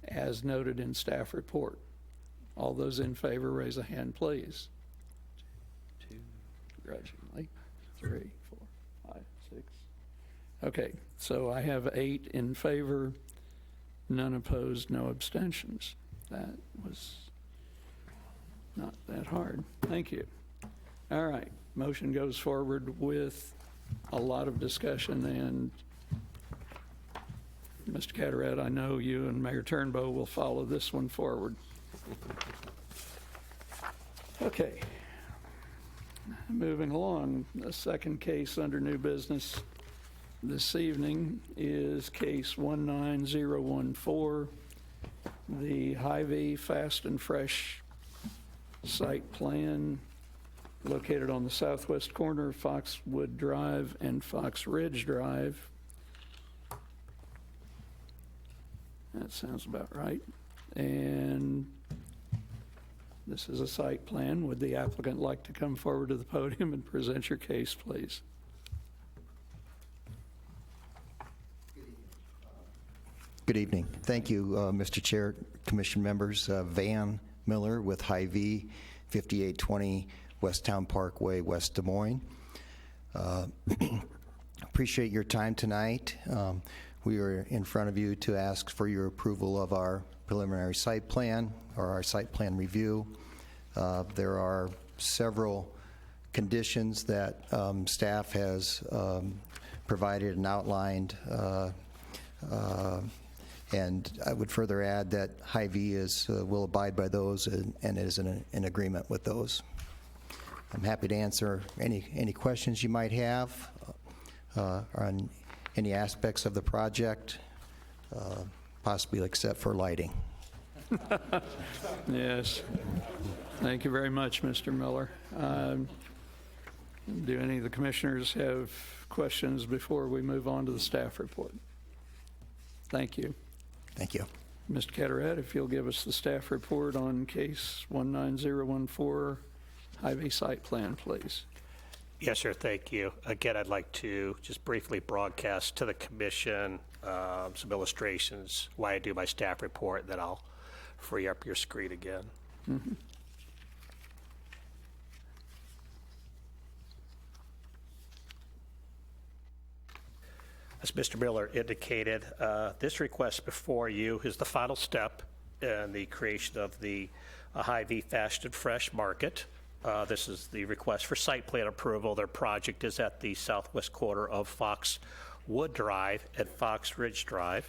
as noted in staff report. All those in favor, raise a hand, please. 2, grudgingly, 3, 4, 5, 6. Okay, so I have 8 in favor, none opposed, no abstentions. That was not that hard. Thank you. All right, motion goes forward with a lot of discussion, and Mr. Carteret, I know you and Mayor Turnbow will follow this one forward. Okay, moving along, the second case under new business this evening is case 19014, the Hy-Vee Fast and Fresh site plan located on the southwest corner of Foxwood Drive and Fox Ridge Drive. That sounds about right. And this is a site plan. Would the applicant like to come forward to the podium and present your case, please? Good evening. Thank you, Mr. Chair, Commission members. Van Miller with Hy-Vee, 5820 West Town Parkway, West Des Moines. Appreciate your time tonight. We are in front of you to ask for your approval of our preliminary site plan or our site plan review. There are several conditions that staff has provided and outlined. And I would further add that Hy-Vee will abide by those and is in agreement with those. I'm happy to answer any questions you might have on any aspects of the project, possibly except for lighting. Yes. Thank you very much, Mr. Miller. Do any of the commissioners have questions before we move on to the staff report? Thank you. Thank you. Mr. Carteret, if you'll give us the staff report on case 19014, Hy-Vee site plan, please. Yes, sir, thank you. Again, I'd like to just briefly broadcast to the commission some illustrations why I do my staff report, then I'll free up your screen again. Mm-hmm. As Mr. Miller indicated, this request before you is the final step in the creation of the Hy-Vee Fast and Fresh Market. This is the request for site plan approval. Their project is at the southwest corner of Foxwood Drive and Fox Ridge Drive.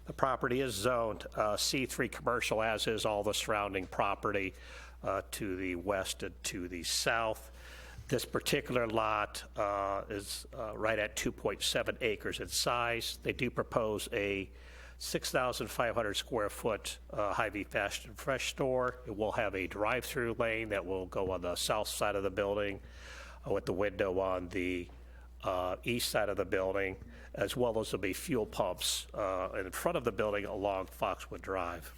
The property is zoned C3 commercial, as is all the surrounding property to the west and to the south. This particular lot is right at 2.7 acres in size. They do propose a 6,500 square foot Hy-Vee Fast and Fresh store. It will have a drive-through lane that will go on the south side of the building with the window on the east side of the building, as well as there'll be fuel pumps in front of the building along Foxwood Drive.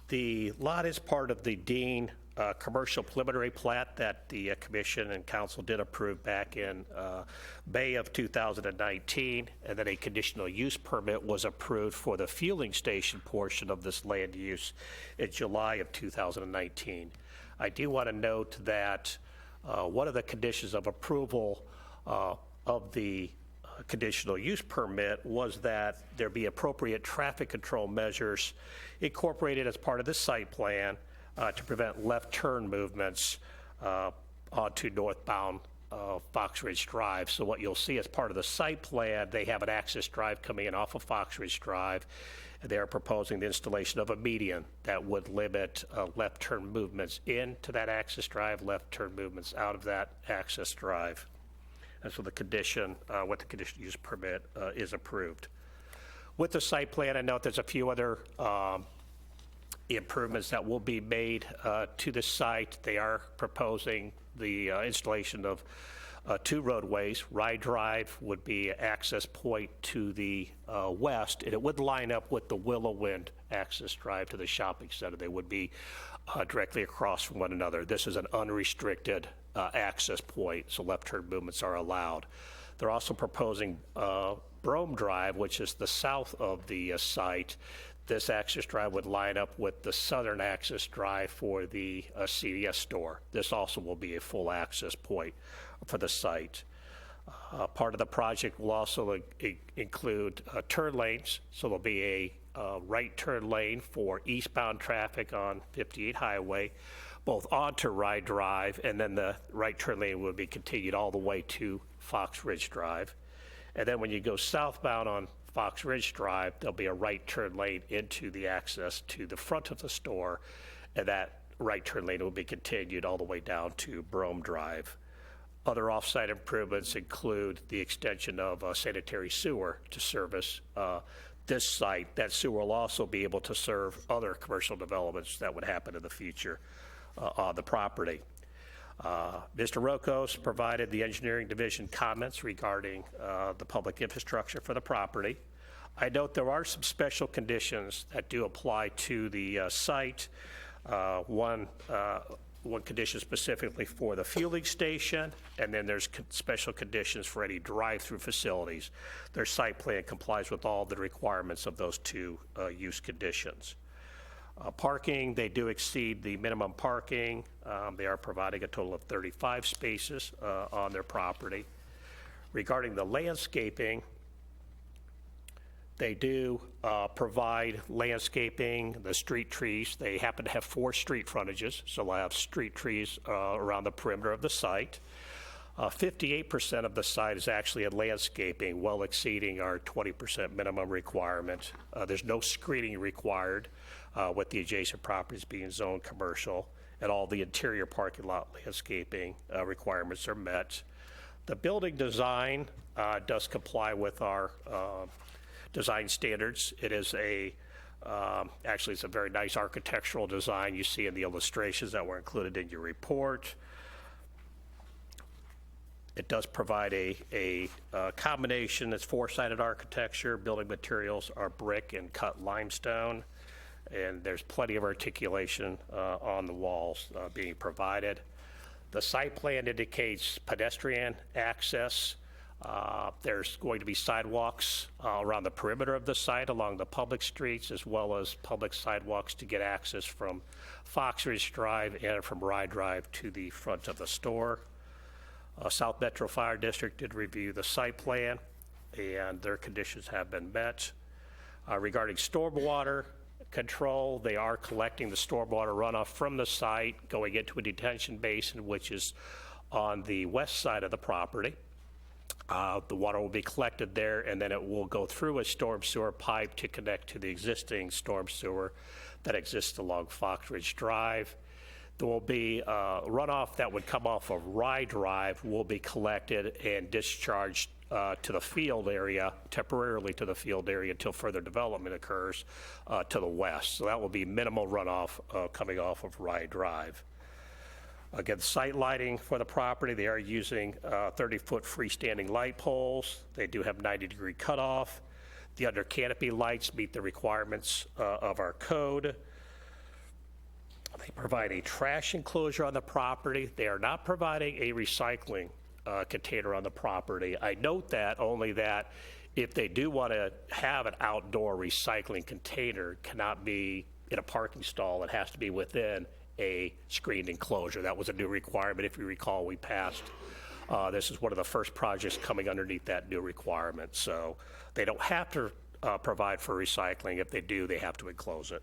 The lot is part of the Dean commercial preliminary plat that the commission and council did approve back in May of 2019, and then a conditional use permit was approved for the fueling station portion of this land use in July of 2019. I do want to note that one of the conditions of approval of the conditional use permit was that there be appropriate traffic control measures incorporated as part of the site plan to prevent left turn movements onto northbound Fox Ridge Drive. So what you'll see as part of the site plan, they have an access drive coming in off of Fox Ridge Drive. They're proposing the installation of a median that would limit left turn movements into that access drive, left turn movements out of that access drive. And so the condition, with the conditional use permit, is approved. With the site plan, I note there's a few other improvements that will be made to the site. They are proposing the installation of 2 roadways. Rye Drive would be an access point to the west, and it would line up with the Willow Wind access drive to the shopping center. They would be directly across from one another. This is an unrestricted access point, so left turn movements are allowed. They're also proposing Brome Drive, which is the south of the site. This access drive would line up with the southern access drive for the CVS store. This also will be a full access point for the site. Part of the project will also include turn lanes, so there'll be a right turn lane for eastbound traffic on 58 Highway, both onto Rye Drive, and then the right turn lane will be continued all the way to Fox Ridge Drive. And then when you go southbound on Fox Ridge Drive, there'll be a right turn lane into the access to the front of the store, and that right turn lane will be continued all the way down to Brome Drive. Other off-site improvements include the extension of sanitary sewer to service this site. That sewer will also be able to serve other commercial developments that would happen in the future on the property. Mr. Rokos provided the engineering division comments regarding the public infrastructure for the property. I note there are some special conditions that do apply to the site. One condition specifically for the fueling station, and then there's special conditions for any drive-through facilities. Their site plan complies with all the requirements of those 2 use conditions. Parking, they do exceed the minimum parking. They are providing a total of 35 spaces on their property. Regarding the landscaping, They do provide landscaping, the street trees. They happen to have 4 street frontages, so we'll have street trees around the perimeter of the site. 58% of the site is actually in landscaping, well exceeding our 20% minimum requirement. There's no screening required with the adjacent properties being zoned commercial, and all the interior parking lot landscaping requirements are met. The building design does comply with our design standards. It is actually it's a very nice architectural design you see in the illustrations that were included in your report. It does provide a combination that's 4-sided architecture. Building materials are brick and cut limestone, and there's plenty of articulation on the walls being provided. The site plan indicates pedestrian access. There's going to be sidewalks around the perimeter of the site along the public streets, as well as public sidewalks to get access from Fox Ridge Drive and from Rye Drive to the front of the store. South Metro Fire District did review the site plan, and their conditions have been met. Regarding stormwater control, they are collecting the stormwater runoff from the site, going into a detention basin, which is on the west side of the property. The water will be collected there, and then it will go through a storm sewer pipe to connect to the existing storm sewer that exists along Fox Ridge Drive. There will be runoff that would come off of Rye Drive will be collected and discharged to the field area, temporarily to the field area until further development occurs to the west. So that will be minimal runoff coming off of Rye Drive. Again, site lighting for the property, they are using 30-foot freestanding light poles. They do have 90-degree cutoff. The under canopy lights meet the requirements of our code. They provide a trash enclosure on the property. They are not providing a recycling container on the property. I note that only that if they do want to have an outdoor recycling container, it cannot be in a parking stall. It has to be within a screened enclosure. That was a new requirement. If you recall, we passed. This is one of the first projects coming underneath that new requirement. So they don't have to provide for recycling. If they do, they have to enclose it.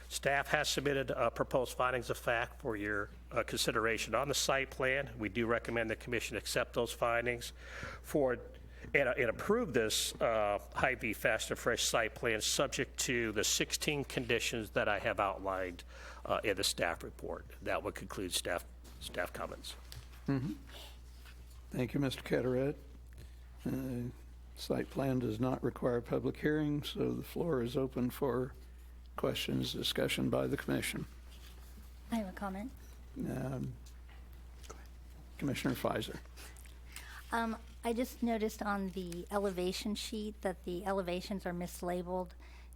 Staff has submitted proposed findings of fact for your consideration on the site plan. We do recommend the commission accept those findings and approve this Hy-Vee Fast and Fresh site plan subject to the 16 conditions that I have outlined in the staff report. That would conclude staff comments. Thank you, Mr. Cataret. Site plan does not require public hearing, so the floor is open for questions, discussion by the commission. I have a comment. Commissioner Pfizer. I just noticed on the elevation sheet that the elevations are mislabeled.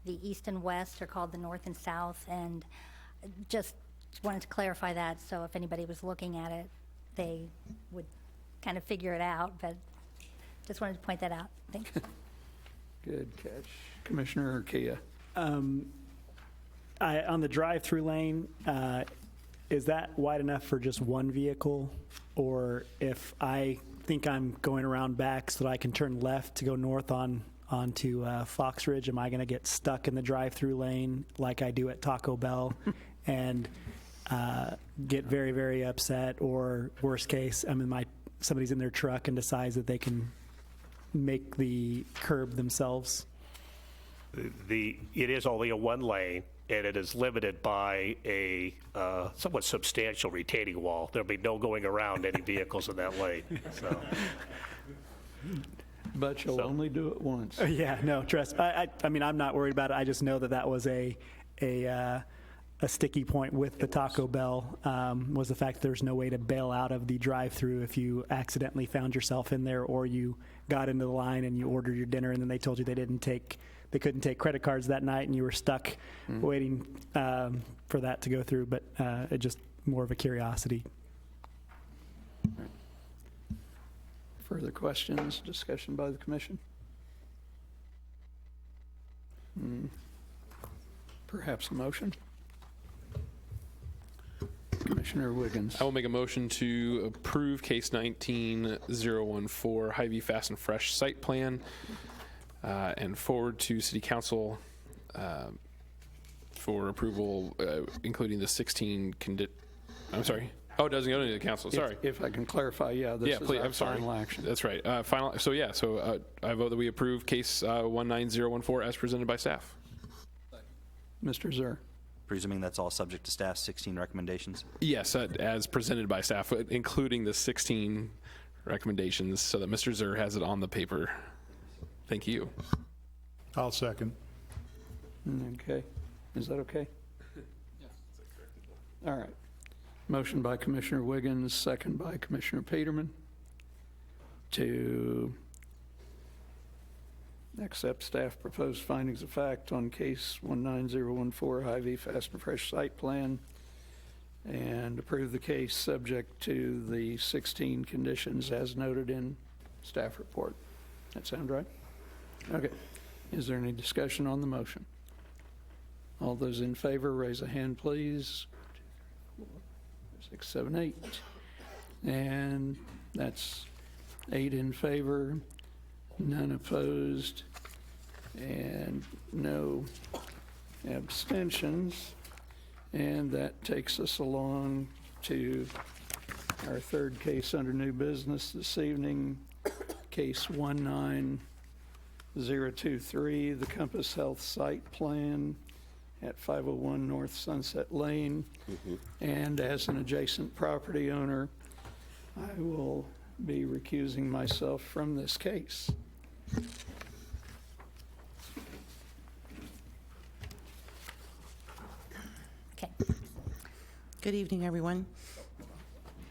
The east and west are called the north and south, and just wanted to clarify that, so if anybody was looking at it, they would kind of figure it out, but just wanted to point that out. Thanks. Good catch. Commissioner Kia. On the drive-through lane, is that wide enough for just one vehicle? Or if I think I'm going around back so that I can turn left to go north onto Fox Ridge, am I going to get stuck in the drive-through lane like I do at Taco Bell and get very, very upset? Or worst case, somebody's in their truck and decides that they can make the curb themselves? It is only a one lane, and it is limited by a somewhat substantial retaining wall. There'll be no going around any vehicles in that lane. So. But you'll only do it once. Yeah, no, trust. I mean, I'm not worried about it. I just know that was a sticky point with the Taco Bell was the fact that there's no way to bail out of the drive-through if you accidentally found yourself in there, or you got into the line and you ordered your dinner and then they told you they couldn't take credit cards that night and you were stuck waiting for that to go through. But it just more of a curiosity. Further questions, discussion by the commission? Perhaps a motion? Commissioner Wiggins. I will make a motion to approve case 19014 Hy-Vee Fast and Fresh site plan and forward to City Council for approval, including the 16 I'm sorry. Oh, it doesn't go to the council. Sorry. If I can clarify, this is please. our I'm sorry. final action. That's right. Final. So I vote that we approve case 19014 as presented by staff. Mr. Zur. Presuming that's all subject to staff's 16 recommendations? Yes, as presented by staff, including the 16 recommendations, so that Mr. Zur has it on the paper. Thank you. I'll second. Okay. Is that okay? All right. Motion by Commissioner Wiggins, second by Commissioner Peterman to accept staff proposed findings of fact on case 19014 Hy-Vee Fast and Fresh site plan and approve the case subject to the 16 conditions as noted in staff report. That sound right? Okay. Is there any discussion on the motion? All those in favor, raise a hand, please. 6, 7, 8. And that's 8 in favor, none opposed, and no abstentions. And that takes us along to our third case under new business this evening, case 19023, the Compass Health site plan at 501 North Sunset Lane. And as an adjacent property owner, I will be recusing myself from this case. Okay. Good evening, everyone.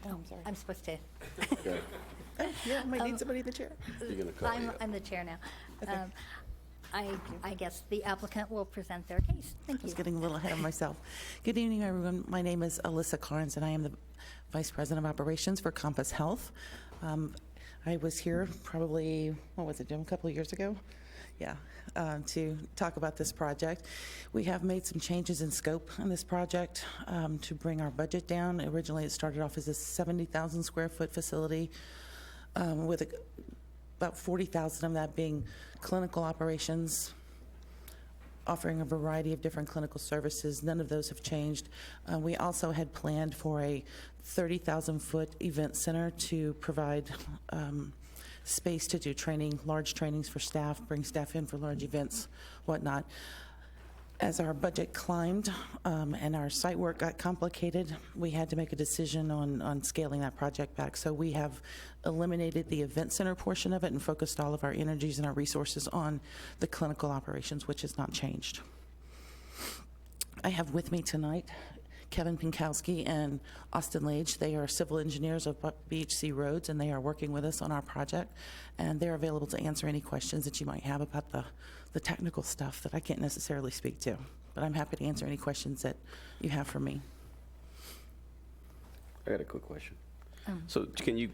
Oh, I'm sorry. I'm supposed to. Yeah, might need somebody in the chair. I'm the chair now. I guess the applicant will present their case. Thank I was you. getting a little ahead of myself. Good evening, everyone. My name is Alyssa Carnes, and I am the Vice President of Operations for Compass Health. I was here probably, what was it, Jim, a couple of years ago? Yeah, to talk about this project. We have made some changes in scope on this project to bring our budget down. Originally, it started off as a 70,000 square foot facility with about 40,000 of that being clinical operations, offering a variety of different clinical services. None of those have changed. We also had planned for a 30,000-foot event center to provide space to do training, large trainings for staff, bring staff in for large events, whatnot. As our budget climbed and our site work got complicated, we had to make a decision on scaling that project back. So we have eliminated the event center portion of it and focused all of our energies and our resources on the clinical operations, which has not changed. I have with me tonight Kevin Pinkowski and Austin Lage. They are civil engineers of BHC Roads, and they are working with us on our project. And they're available to answer any questions that you might have about the technical stuff that I can't necessarily speak to. But I'm happy to answer any questions that you have for me. I got a quick question. So can you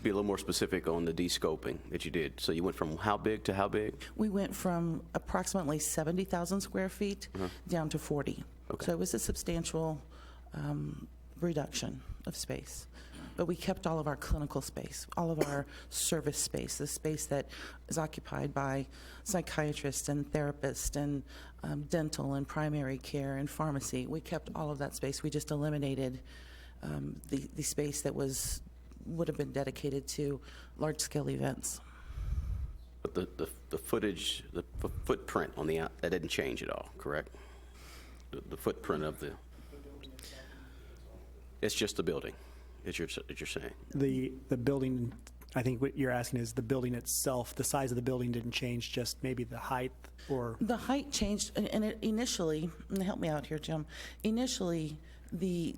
be a little more specific on the de-scoping that you did? So you went from how big to how big? We went from approximately 70,000 square feet down to 40. Okay. So it was a substantial reduction of space. But we kept all of our clinical space, all of our service space, the space that is occupied by psychiatrists and therapists and dental and primary care and pharmacy. We kept all of that space. We just eliminated the space that would have been dedicated to large-scale events. But the footage, the footprint on the that didn't change at all, correct? The footprint of the, it's just the building, as you're saying. The building, I think what you're asking is the building itself, the size of the building didn't change, just maybe the height or? The height changed, and it initially, and help me out here, Jim, initially the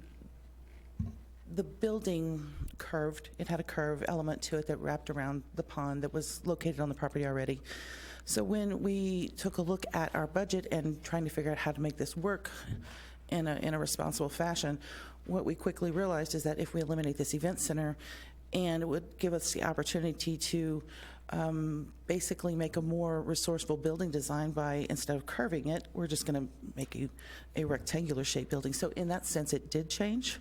building curved. It had a curve element to it that wrapped around the pond that was located on the property already. So when we took a look at our budget and trying to figure out how to make this work in a responsible fashion, what we quickly realized is that if we eliminate this event center, and it would give us the opportunity to basically make a more resourceful building design by, instead of curving it, we're just going to make a rectangular shaped building. So in that sense, it did change.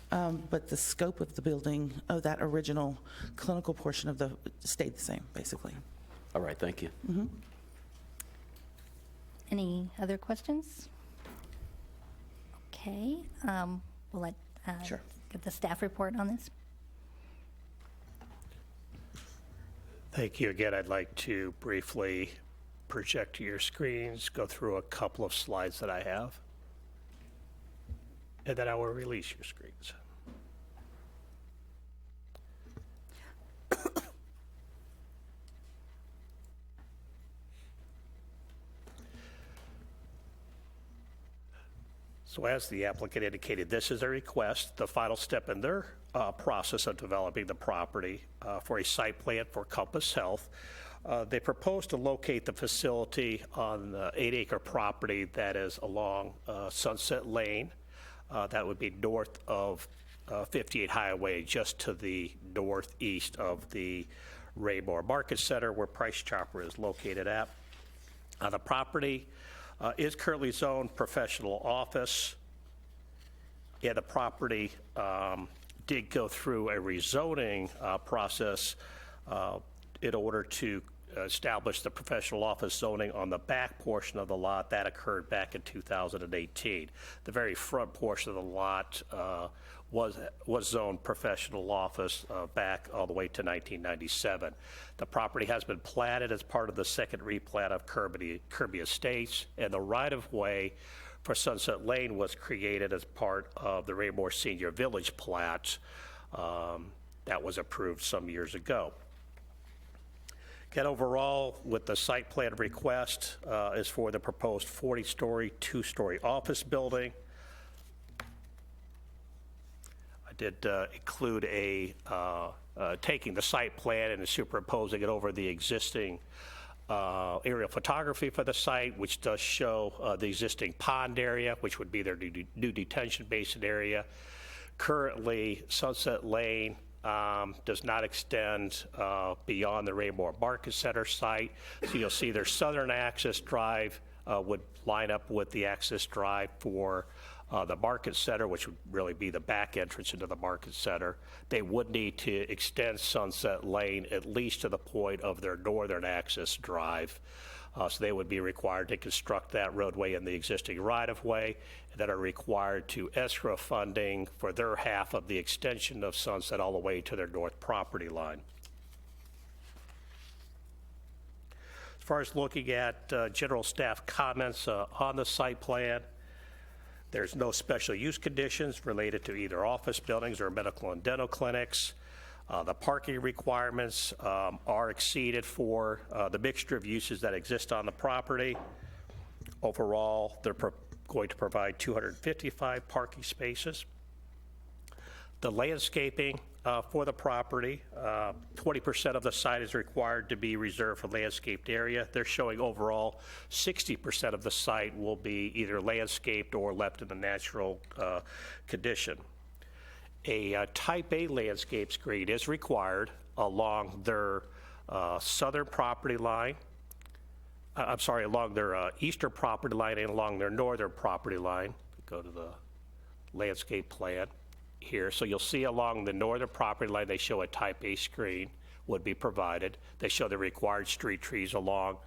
But the scope of the building, of that original clinical portion of the, stayed the same, basically. All right, thank you. Any other questions? Okay, we'll let, Sure. get the staff report on this. Thank you again. I'd like to briefly project to your screens, go through a couple of slides that I have, and then I will release your screens. So as the applicant indicated, this is a request, the final step in their process of developing the property for a site plan for Compass Health. They propose to locate the facility on the 8-acre property that is along Sunset Lane. That would be north of 58 Highway, just to the northeast of the Raymore Market Center, where Price Chopper is located at. The property is currently zoned professional office. Yeah, the property did go through a rezoning process in order to establish the professional office zoning on the back portion of the lot. That occurred back in 2018. The very front portion of the lot was zoned professional office back all the way to 1997. The property has been platted as part of the second replat of Kirby Estates, and the right-of-way for Sunset Lane was created as part of the Raymore Senior Village plat that was approved some years ago. Again, overall, with the site plan request is for the proposed 40-story, 2-story office building. I did include taking the site plan and superimposing it over the existing aerial photography for the site, which does show the existing pond area, which would be their new detention basin area. Currently, Sunset Lane does not extend beyond the Raymore Market Center site. So you'll see their southern access drive would line up with the access drive for the Market Center, which would really be the back entrance into the Market Center. They would need to extend Sunset Lane at least to the point of their northern access drive. So they would be required to construct that roadway in the existing right-of-way, that are required to escrow funding for their half of the extension of Sunset all the way to their north property line. As far as looking at general staff comments on the site plan, there's no special use conditions related to either office buildings or medical and dental clinics. The parking requirements are exceeded for the mixture of uses that exist on the property. Overall, they're going to provide 255 parking spaces. The landscaping for the property, 20% of the site is required to be reserved for landscaped area. They're showing overall 60% of the site will be either landscaped or left in the natural condition. A type A landscape screen is required along their southern property line. Along their eastern property line and along their northern property line. Go to the landscape plan here. So you'll see along the northern property line, they show a type A screen would be provided. They show the required street trees along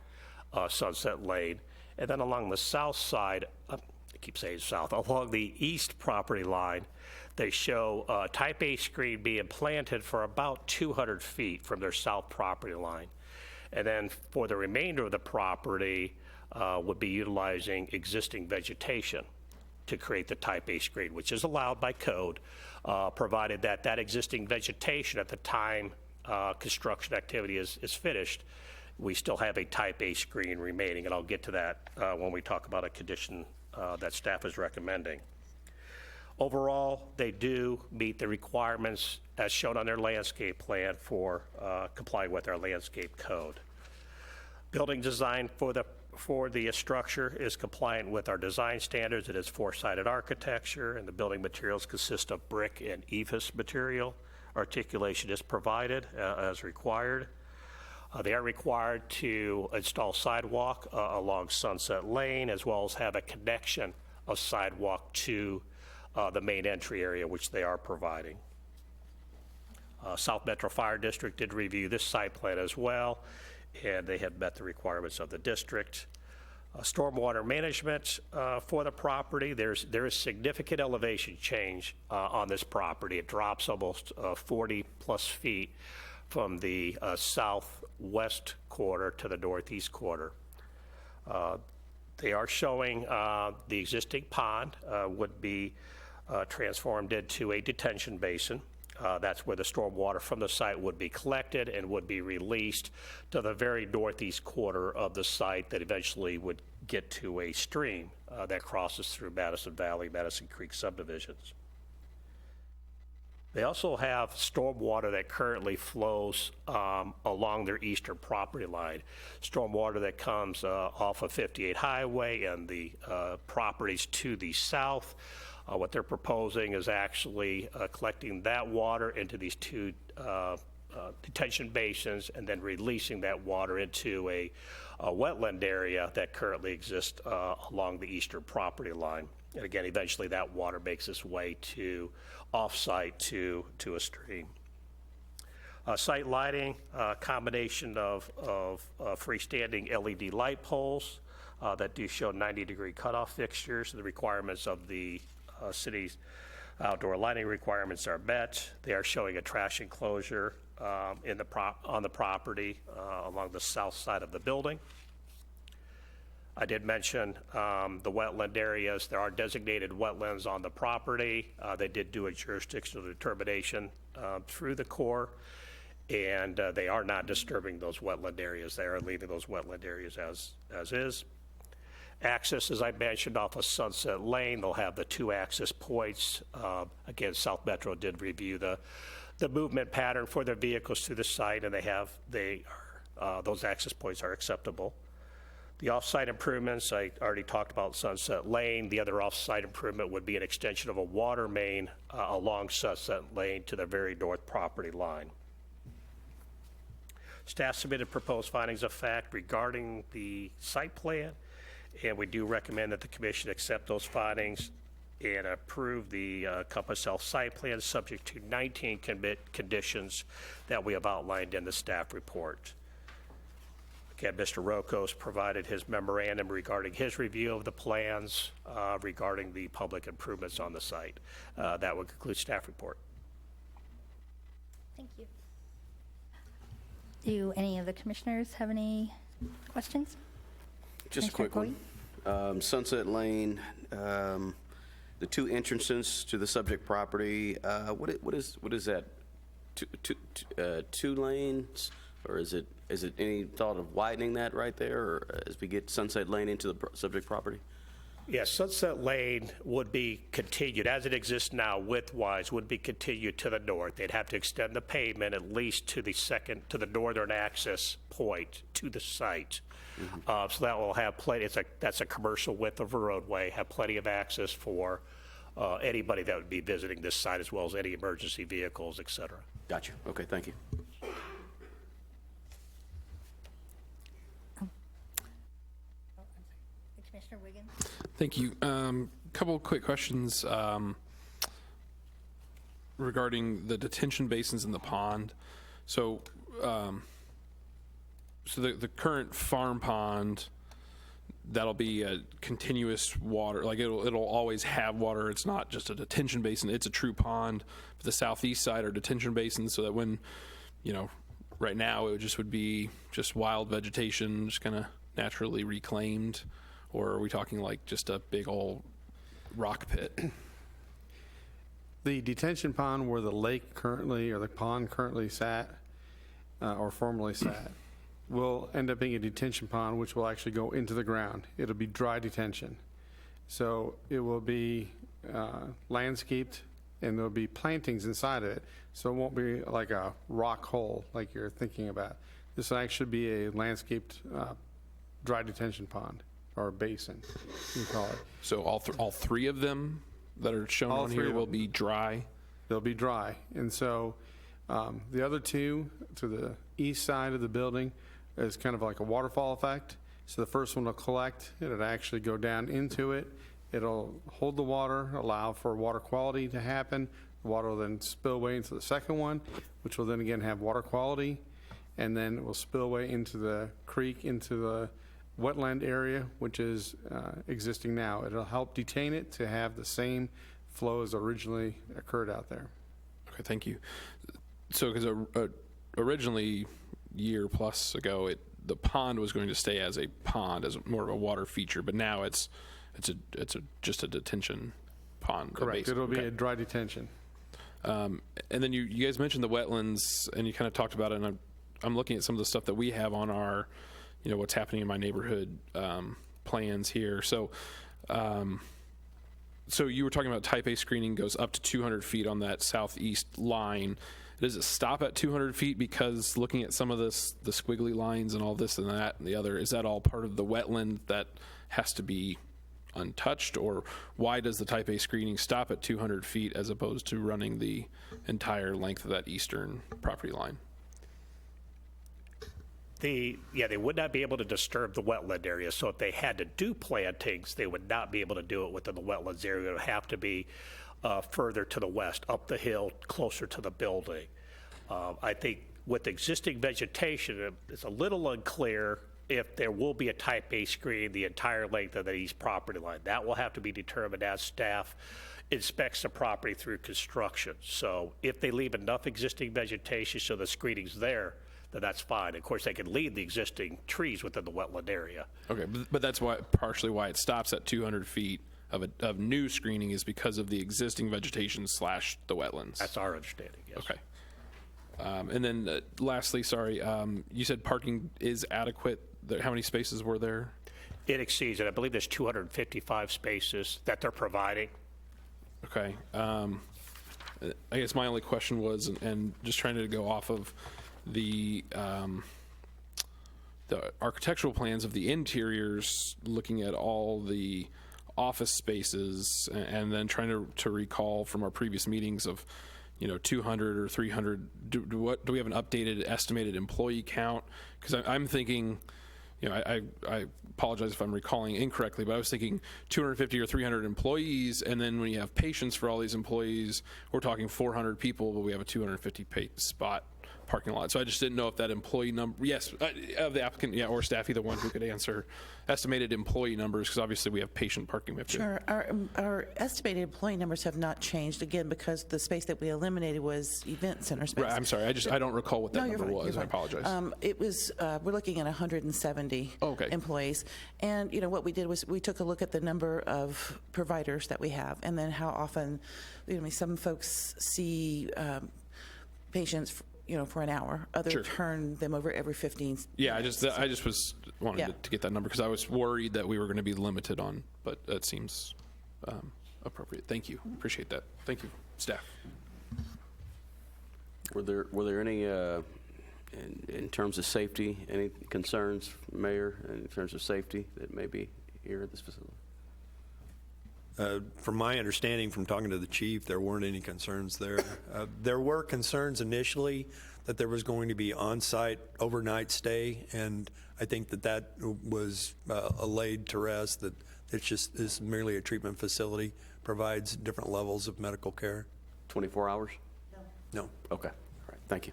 Sunset Lane. And then along the south side, I keep saying south, along the east property line, they show a type A screen being planted for about 200 feet from their south property line. And then for the remainder of the property, would be utilizing existing vegetation to create the type A screen, which is allowed by code, provided that that existing vegetation at the time construction activity is finished, we still have a type A screen remaining, and I'll get to that when we talk about a condition that staff is recommending. Overall, they do meet the requirements as shown on their landscape plan for complying with our landscape code. Building design for the structure is compliant with our design standards. It is four-sided architecture, and the building materials consist of brick and EVIS material. Articulation is provided as required. They are required to install sidewalk along Sunset Lane, as well as have a connection of sidewalk to the main entry area, which they are providing. South Metro Fire District did review this site plan as well, and they have met the requirements of the district. Stormwater management for the property, there is significant elevation change on this property. It drops almost 40 plus feet from the southwest quarter to the northeast quarter. They are showing the existing pond would be transformed into a detention basin. That's where the stormwater from the site would be collected and would be released to the very northeast quarter of the site that eventually would get to a stream that crosses through Madison Valley, Madison Creek subdivisions. They also have stormwater that currently flows along their eastern property line. Stormwater that comes off of 58 Highway and the properties to the south. What they're proposing is actually collecting that water into these two detention basins and then releasing that water into a wetland area that currently exists along the eastern property line. And again, eventually that water makes its way to off-site to a stream. Site lighting, combination of freestanding LED light poles that do show 90-degree cutoff fixtures. The requirements of the city's outdoor lighting requirements are met. They are showing a trash enclosure on the property along the south side of the building. I did mention the wetland areas. There are designated wetlands on the property. They did do a jurisdictional determination through the Corps, and they are not disturbing those wetland areas. They are leaving those wetland areas as is. Access, as I mentioned, off of Sunset Lane, they'll have the two access points. Again, South Metro did review the movement pattern for their vehicles to the site, and those access points are acceptable. The off-site improvements, I already talked about Sunset Lane. The other off-site improvement would be an extension of a water main along Sunset Lane to the very north property line. Staff submitted proposed findings of fact regarding the site plan, and we do recommend that the commission accept those findings and approve the Compass Health site plan subject to 19 conditions that we have outlined in the staff report. Again, Mr. Rocco's provided his memorandum regarding his review of the plans regarding the public improvements on the site. That would conclude staff report. Thank you. Do any of the commissioners have any questions? Just a quick one. Sunset Lane, the two entrances to the subject property, what is that? Two lanes, or is it any thought of widening that right there, or as we get Sunset Lane into the subject property? Yes, Sunset Lane would be continued, as it exists now width-wise, would be continued to the north. They'd have to extend the pavement at least to the northern access point to the site. Mm-hmm. So that will have plenty, that's a commercial width of a roadway, have plenty of access for anybody that would be visiting this site, as well as any emergency vehicles, et cetera. Gotcha. Okay, thank you. Commissioner Wiggins? Thank you. Couple of quick questions regarding the detention basins in the pond. So, the current farm pond, that'll be a continuous water, like it'll always have water. It's not just a detention basin, it's a true pond. But the southeast side are detention basins, so that when, right now it would be just wild vegetation, just kind of naturally reclaimed. Or are we talking like just a big old rock pit? The detention pond where the lake currently, or the pond currently sat, or formerly sat, will end up being a detention pond, which will actually go into the ground. It'll be dry detention. So it will be landscaped, and there'll be plantings inside of it. So it won't be like a rock hole like you're thinking about. This will actually be a landscaped dry detention pond. Or basin, you call it. So all three of them that are shown on here will be dry? They'll be dry. And so The other two, to the east side of the building, is kind of like a waterfall effect. So the first one will collect, it'll actually go down into it. It'll hold the water, allow for water quality to happen. The water will then spill away into the second one, which will then again have water quality. And then it will spill away into the creek, into the wetland area, which is existing now. It'll help detain it to have the same flow as originally occurred out there. Okay, thank you. So, because originally, year plus ago, the pond was going to stay as a pond, as more of a water feature, but now it's just a detention pond. Correct. It'll be a dry detention. And then you guys mentioned the wetlands, and you kind of talked about it, and I'm looking at some of the stuff that we have on our, what's happening in my neighborhood plans here. So, so you were talking about type A screening goes up to 200 feet on that southeast line. Does it stop at 200 feet? Because looking at some of this, the squiggly lines and all this and that and the other, is that all part of the wetland that has to be untouched? Or why does the type A screening stop at 200 feet as opposed to running the entire length of that eastern property line? They would not be able to disturb the wetland area. So if they had to do plantings, they would not be able to do it within the wetlands area. It would have to be further to the west, up the hill, closer to the building. I think with existing vegetation, it's a little unclear if there will be a type A screen the entire length of the east property line. That will have to be determined as staff inspects the property through construction. So if they leave enough existing vegetation so the screening's there, then that's fine. Of course, they can leave the existing trees within the wetland area. Okay, but that's partially why it stops at 200 feet of new screening, is because of the existing vegetation / the wetlands. That's our understanding, yes. Okay. And then lastly, sorry, you said parking is adequate. How many spaces were there? It exceeds it. I believe there's 255 spaces that they're providing. Okay. I guess my only question was, and just trying to go off of the architectural plans of the interiors, looking at all the office spaces, and then trying to recall from our previous meetings of 200 or 300. Do we have an updated estimated employee count? Because I'm thinking, I apologize if I'm recalling incorrectly, but I was thinking 250 or 300 employees, and then when you have patients for all these employees, we're talking 400 people, but we have a 250 spot parking lot. So I just didn't know if that employee number, yes, of the applicant, or staff, either one who could answer estimated employee numbers, because obviously we have patient parking. We have Sure. Our estimated employee numbers have not changed, again, because the space that we eliminated was event center space. Right, I'm sorry. I don't recall what that number was. I apologize. It was, we're looking at 170 employees. And, what we did was we took a look at the number of providers that we have, and then how often, some folks see patients for an hour. Others turn them over every 15 Yeah, minutes. I just was wanting to get that number, because I was worried that we were going to be limited on, but that seems appropriate. Thank you. Appreciate that. Thank you, staff. Were there any, in terms of safety, any concerns, Mayor, in terms of safety that may be here at this facility? From my understanding, from talking to the chief, there weren't any concerns there. There were concerns initially that there was going to be on-site overnight stay, and I think that was allayed to rest, that it's just is merely a treatment facility, provides different levels of medical care. 24 hours? No. Okay. All right. Thank you.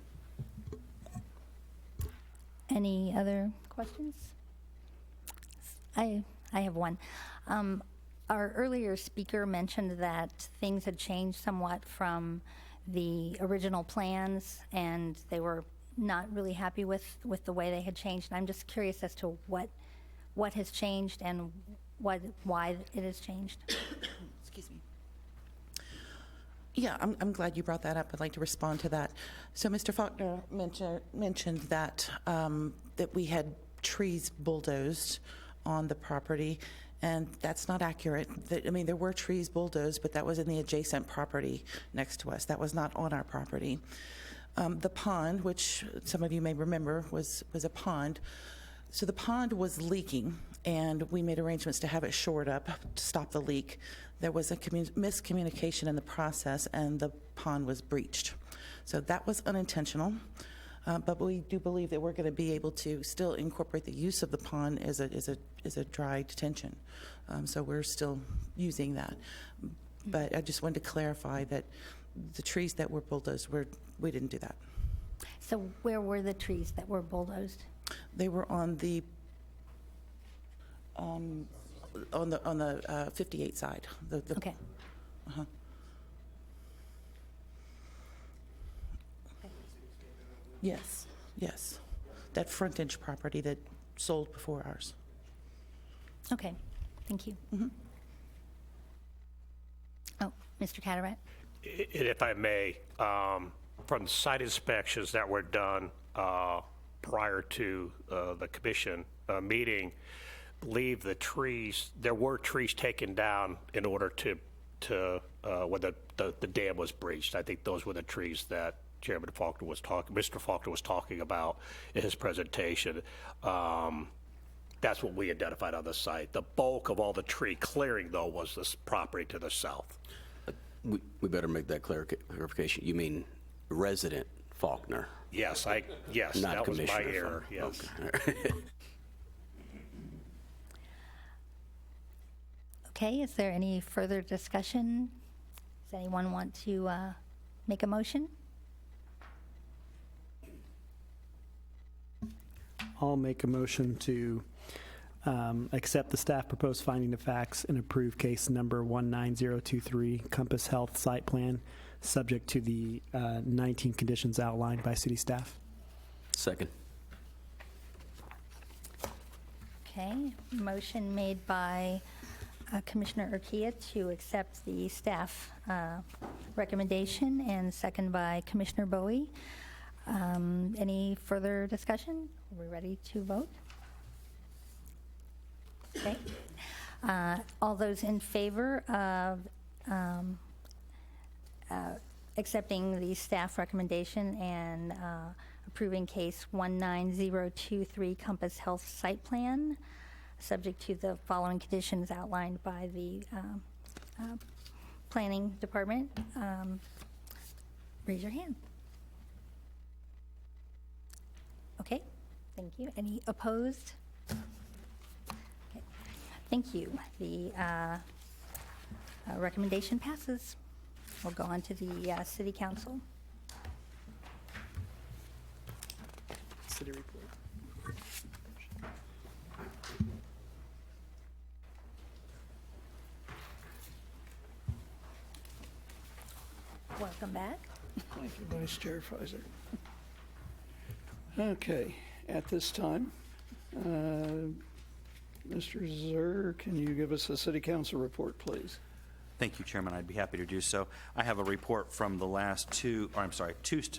Any other questions? I have one. Our earlier speaker mentioned that things had changed somewhat from the original plans, and they were not really happy with the way they had changed. And I'm just curious as to what has changed and why it has changed. Excuse me. Yeah, I'm glad you brought that up. I'd like to respond to that. So Mr. Faulkner mentioned that that we had trees bulldozed on the property, and that's not accurate. There were trees bulldozed, but that was in the adjacent property next to us. That was not on our property. The pond, which some of you may remember, was a pond. So the pond was leaking, and we made arrangements to have it shored up to stop the leak. There was a miscommunication in the process, and the pond was breached. So that was unintentional. But we do believe that we're going to be able to still incorporate the use of the pond as a dry detention. So we're still using that. But I just wanted to clarify that the trees that were bulldozed, we didn't do that. So where were the trees that were bulldozed? They were on the 58 side. Okay. Uh-huh. Yes. That frontage property that sold before ours. Okay, thank you. Oh, Mr. Carteret? If I may, from the site inspections that were done prior to the commission meeting, believe there were trees taken down in order to when the dam was breached. I think those were the trees that Mr. Faulkner was talking about in his presentation. That's what we identified on the site. The bulk of all the tree clearing, though, was this property to the south. We better make that clarification. You mean resident Faulkner? Yes, Not that was my Commissioner error, yes. Okay. Okay, is there any further discussion? Does anyone want to make a motion? I'll make a motion to accept the staff proposed finding of facts and approve case number 19023 Compass Health Site Plan, subject to the 19 conditions outlined by city staff. Second. Okay, motion made by Commissioner Urquilla to accept the staff recommendation, and second by Commissioner Bowie. Any further discussion? Are we ready to vote? Okay. All those in favor of accepting the staff recommendation and approving case 19023 Compass Health Site Plan, subject to the following conditions outlined by the Planning Department, raise your hand. Okay, thank you. Any opposed? Okay. Thank you. The recommendation passes. We'll go on to the City Council. City report. Welcome back. Thank you, Vice Chair Pfizer. Okay, at this time, Mr. Zur, can you give us a City Council report, please? Thank you, Chairman. I'd be happy to do so. I have a report from the last two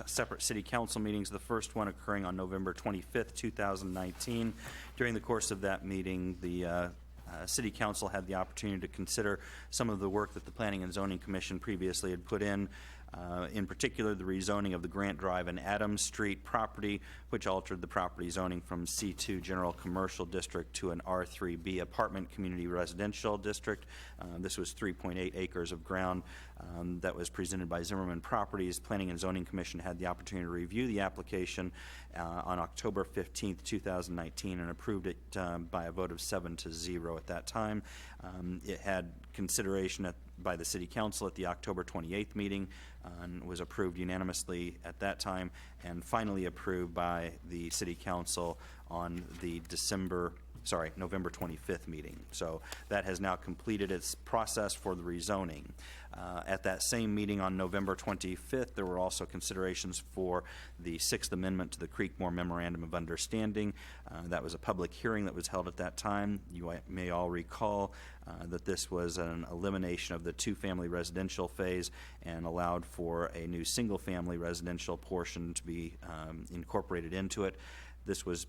separate City Council meetings, the first one occurring on November 25th, 2019. During the course of that meeting, the City Council had the opportunity to consider some of the work that the Planning and Zoning Commission previously had put in particular the rezoning of the Grant Drive and Adams Street property, which altered the property zoning from C2 General Commercial District to an R3B Apartment Community Residential District. This was 3.8 acres of ground that was presented by Zimmerman Properties. Planning and Zoning Commission had the opportunity to review the application on October 15th, 2019, and approved it by a vote of 7-0 at that time. It had consideration by the City Council at the October 28th meeting and was approved unanimously at that time, and finally approved by the City Council on the November 25th meeting. So that has now completed its process for the rezoning. At that same meeting on November 25th, there were also considerations for the Sixth Amendment to the Creekmore Memorandum of Understanding. That was a public hearing that was held at that time. You may all recall that this was an elimination of the two-family residential phase and allowed for a new single-family residential portion to be incorporated into it. This was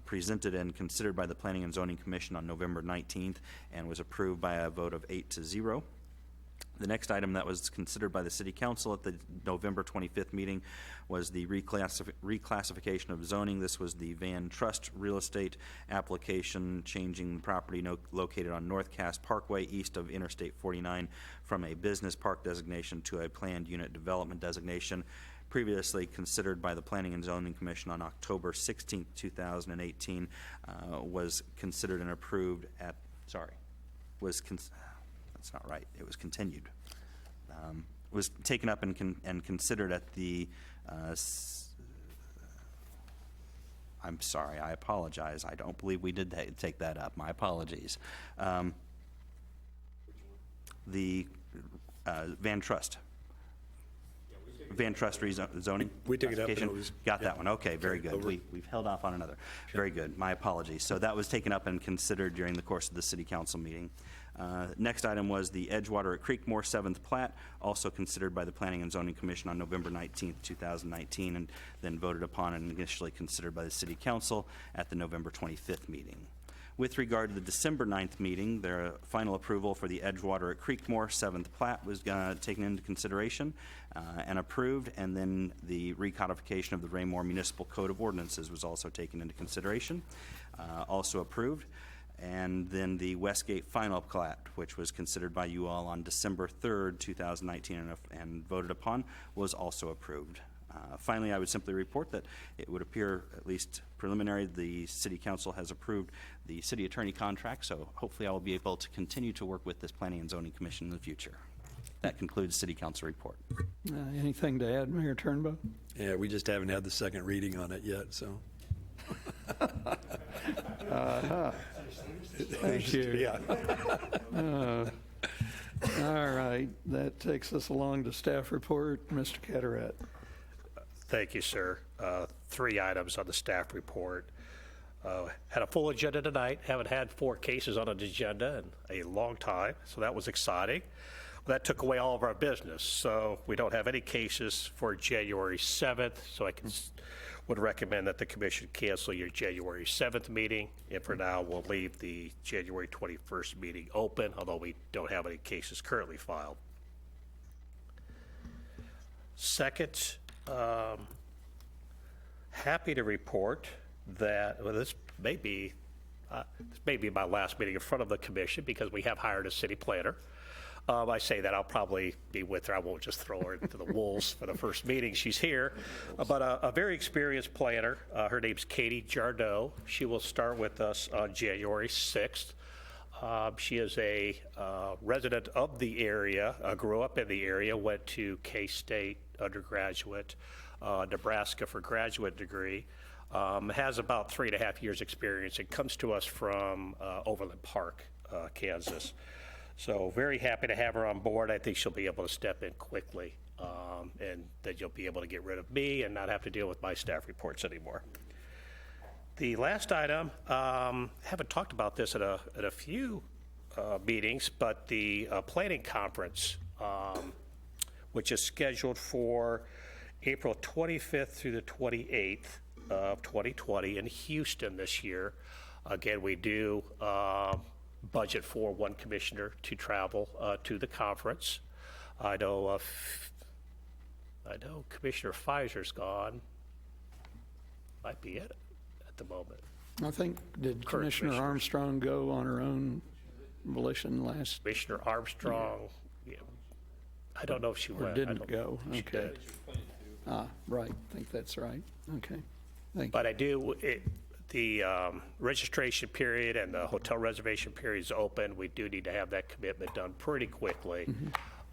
presented and considered by the Planning and Zoning Commission on November 19th and was approved by a vote of 8-0. The next item that was considered by the City Council at the November 25th meeting was the reclassification of zoning. This was the Van Trust real estate application, changing the property located on North Cass Parkway east of Interstate 49 from a business park designation to a planned unit development designation. Previously considered by the Planning and Zoning Commission on October 16, 2018, was considered and approved at, that's not right. It was continued. Was taken up and considered at the, I'm sorry, I apologize. I don't believe we did take that up. My apologies. The Van Trust. Van Trust rezoning? We took it up and application? it was- Got yeah. that one. Okay, very good. over. We've held off on another. Very good. My apologies. So that was taken up and considered during the course of the City Council meeting. Next item was the Edgewater at Creekmore 7th plat, also considered by the Planning and Zoning Commission on November 19th, 2019, and then voted upon and initially considered by the City Council at the November 25th meeting. With regard to the December 9th meeting, their final approval for the Edgewater at Creekmore 7th plat was taken into consideration and approved, and then the recodification of the Raymore Municipal Code of Ordinances was also taken into consideration, also approved. And then the Westgate final plat, which was considered by you all on December 3rd, 2019, and voted upon, was also approved. Finally, I would simply report that it would appear, at least preliminary, the City Council has approved the City Attorney contract, so hopefully I will be able to continue to work with this Planning and Zoning Commission in the future. That concludes City Council report. Anything to add, Mayor Turnbow? Yeah, we just haven't had the second reading on it yet, so. Thank you. Yeah. All right, that takes us along to staff report. Mr. Cataret. Thank you, sir. 3 items on the staff report. Had a full agenda tonight. Haven't had 4 cases on an agenda in a long time, so that was exciting. Well, that took away all of our business, so we don't have any cases for January 7th, so would recommend that the commission cancel your January 7th meeting, and for now, we'll leave the January 21st meeting open, although we don't have any cases currently filed. Second, happy to report that, well, this may be my last meeting in front of the commission because we have hired a city planner. I say that I'll probably be with her. I won't just throw her into the wolves for the first meeting. She's here. But a very experienced planner. Her name's Katie Jardot. She will start with us on January 6th. She is a resident of the area, grew up in the area, went to K-State undergraduate, Nebraska for graduate degree, has about 3.5 years experience and comes to us from Overland Park, Kansas. So very happy to have her on board. I think she'll be able to step in quickly and that you'll be able to get rid of me and not have to deal with my staff reports anymore. The last item, haven't talked about this at a few meetings, but the planning conference, which is scheduled for April 25th through the 28th of 2020 in Houston this year. Again, we do budget for 1 commissioner to travel to the conference. I know Commissioner Pfizer's gone. Might be it at the moment. I think, did Commissioner Armstrong go on her own volition last? Commissioner Armstrong, yeah. I don't know if she Or went. didn't go? She Okay. did. Right, I think that's right. Okay, thank you. But I do, the registration period and the hotel reservation period is open. We do need to have that commitment done pretty quickly.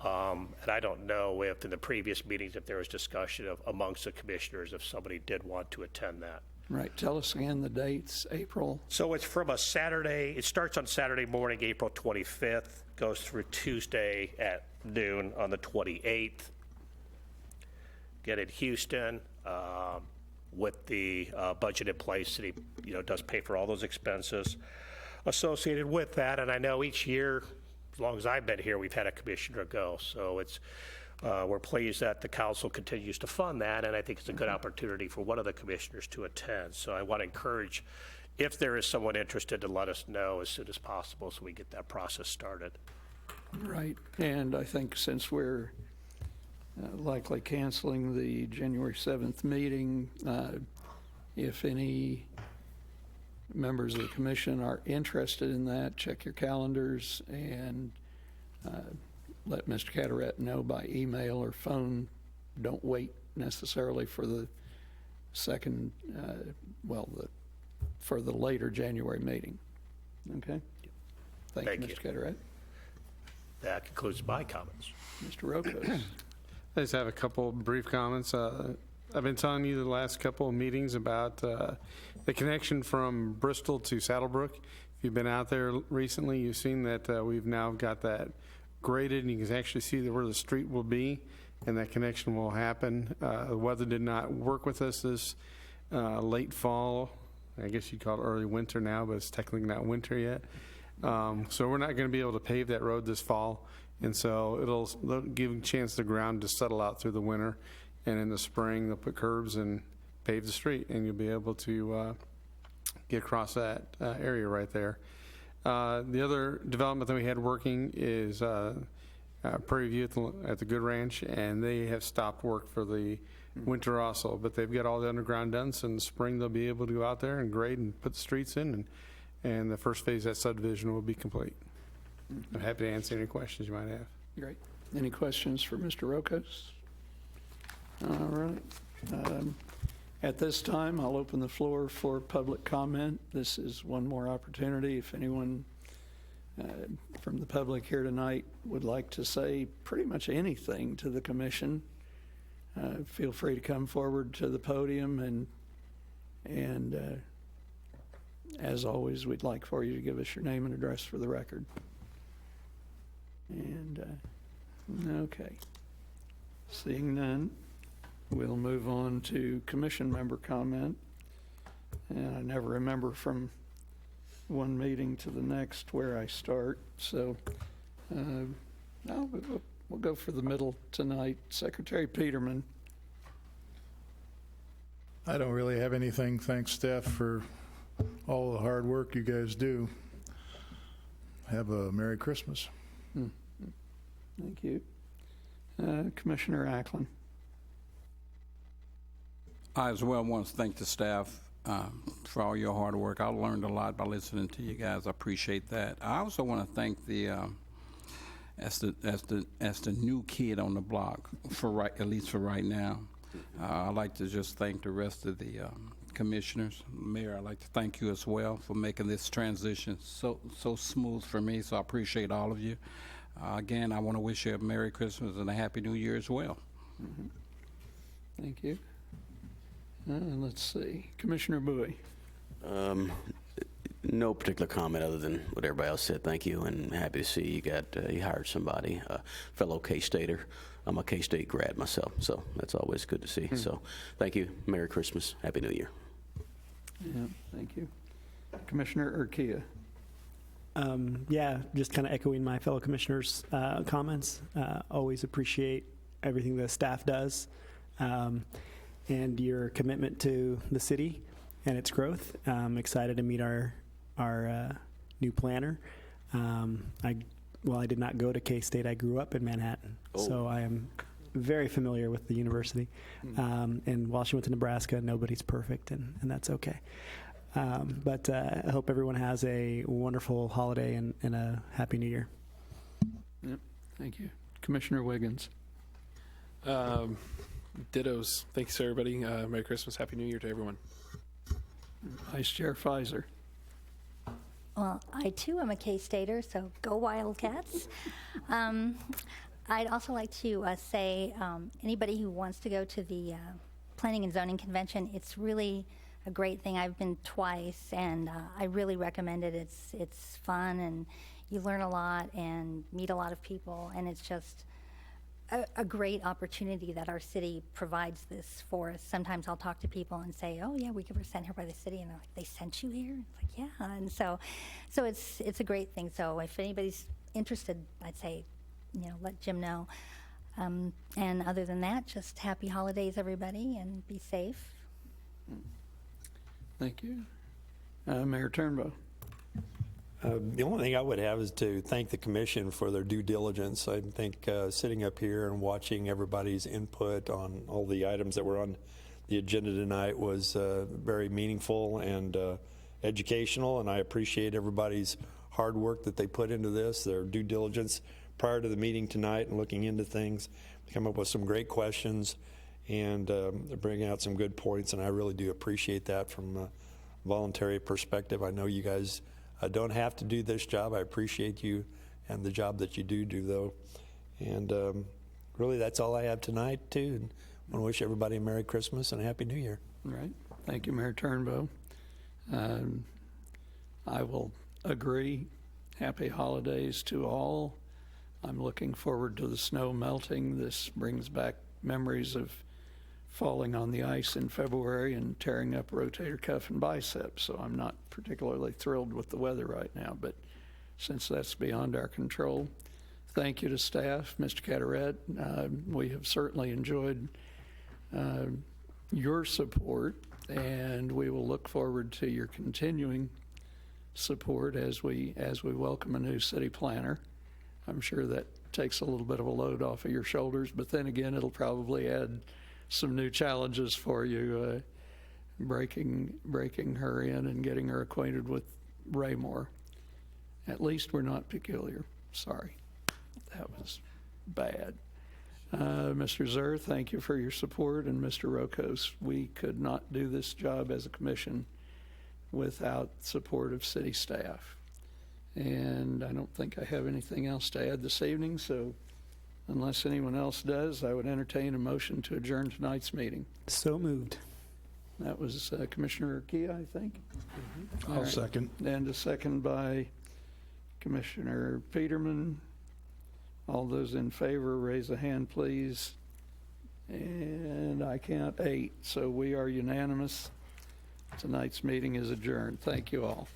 And I don't know if in the previous meetings, if there was discussion of amongst the commissioners, if somebody did want to attend that. Right, tell us again the dates, April. So it's from a Saturday, it starts on Saturday morning, April 25th, goes through Tuesday at noon on the 28th. Get in Houston. With the budget in place, city, does pay for all those expenses associated with that. And I know each year, as long as I've been here, we've had a commissioner go. So we're pleased that the council continues to fund that, and I think it's a good opportunity for one of the commissioners to attend. So I want to encourage, if there is someone interested, to let us know as soon as possible so we get that process started. Right, and I think since we're likely canceling the January 7th meeting, if any members of the commission are interested in that, check your calendars and let Mr. Cataret know by email or phone. Don't wait necessarily for the second, for the later January meeting. Okay? Thank you, Thank Mr. Cataret. That concludes my comments. Mr. Rokos. I just have a couple brief comments. I've been telling you the last couple of meetings about the connection from Bristol to Saddlebrook. If you've been out there recently, you've seen that we've now got that graded, and you can actually see where the street will be, and that connection will happen. The weather did not work with us this late fall. I guess you'd call it early winter now, but it's technically not winter yet. So we're not going to be able to pave that road this fall, and so it'll give a chance the ground to settle out through the winter, and in the spring they'll put curbs and pave the street, and you'll be able to get across that area right there. The other development that we had working is Prairie View at the Good Ranch, and they have stopped work for the winter also, but they've got all the underground done, so in the spring they'll be able to go out there and grade and put the streets in, and the first phase of that subdivision will be complete. I'm happy to answer any questions you might have. Great. Any questions for Mr. Rokos? All right. At this time, I'll open the floor for public comment. This is one more opportunity. If anyone from the public here tonight would like to say pretty much anything to the commission, feel free to come forward to the podium, and as always, we'd like for you to give us your name and address for the record. And, okay. Seeing none, we'll move on to commission member comment. And I never remember from one meeting to the next where I start, so no, we'll go for the middle tonight. Secretary Peterman. I don't really have anything. Thanks, staff, for all the hard work you guys do. Have a Merry Christmas. Thank you. Commissioner Ackland. I as well want to thank the staff for all your hard work. I learned a lot by listening to you guys. I appreciate that. I also want to thank the as the new kid on the block at least for right now. I'd like to just thank the rest of the commissioners. Mayor, I'd like to thank you as well for making this transition so smooth for me. So I appreciate all of you. Again, I want to wish you a Merry Christmas and a Happy New Year as well. Thank you. Let's see, Commissioner Bowie. No particular comment other than what everybody else said. Thank you, and happy to see you hired somebody, a fellow K-Stater. I'm a K-State grad myself, so that's always good to see. So thank you. Merry Christmas. Happy New Year. Yeah, thank you. Commissioner Urquia. Yeah, just kind of echoing my fellow commissioners' comments. Always appreciate everything the staff does and your commitment to the city and its growth. I'm excited to meet our new planner. I did not go to K-State. I grew up in Manhattan, so I am very familiar with the university. And while she went to Nebraska, nobody's perfect, and that's okay. But I hope everyone has a wonderful holiday and a Happy New Year. Yep, thank you. Commissioner Wiggins. Dittos. Thanks, everybody. Merry Christmas, Happy New Year to everyone. Vice Chair Pfizer. Well, I too am a K-Stater, so go Wildcats. I'd also like to say anybody who wants to go to the Planning and Zoning Convention, it's really a great thing. I've been twice, and I really recommend it. It's fun, and you learn a lot and meet a lot of people, and it's just a great opportunity that our city provides this for us. Sometimes I'll talk to people and say, "Oh yeah, we were sent here by the city," and they're like, "They sent you here?" It's like, "Yeah," and so it's a great thing. So if anybody's interested, I'd say, let Jim know. And other than that, just happy holidays, everybody, and be safe. Thank you. Mayor Turnbow. The only thing I would have is to thank the commission for their due diligence. I think sitting up here and watching everybody's input on all the items that were on the agenda tonight was very meaningful and educational, and I appreciate everybody's hard work that they put into this, their due diligence prior to the meeting tonight and looking into things, come up with some great questions, and bringing out some good points, and I really do appreciate that from a voluntary perspective. I know you guys don't have to do this job. I appreciate you and the job that you do though. And really, that's all I have tonight, too. And I want to wish everybody a Merry Christmas and a Happy New Year. All right. Thank you, Mayor Turnbow. I will agree. Happy holidays to all. I'm looking forward to the snow melting. This brings back memories of falling on the ice in February and tearing up rotator cuff and bicep. So I'm not particularly thrilled with the weather right now, but since that's beyond our control, thank you to staff, Mr. Carteret. We have certainly enjoyed your support, and we will look forward to your continuing support as we welcome a new city planner. I'm sure that takes a little bit of a load off of your shoulders, but then again, it'll probably add some new challenges for you, breaking her in and getting her acquainted with Raymore. At least we're not peculiar. Sorry, that was bad. Mr. Zur, thank you for your support, and Mr. Rokos, we could not do this job as a commission without support of city staff. And I don't think I have anything else to add this evening, so unless anyone else does, I would entertain a motion to adjourn tonight's meeting. So moved. That was Commissioner Kia, I think. I'll second. And a second by Commissioner Peterman. All those in favor, raise a hand, please. And I count 8, so we are unanimous. Tonight's meeting is adjourned. Thank you all.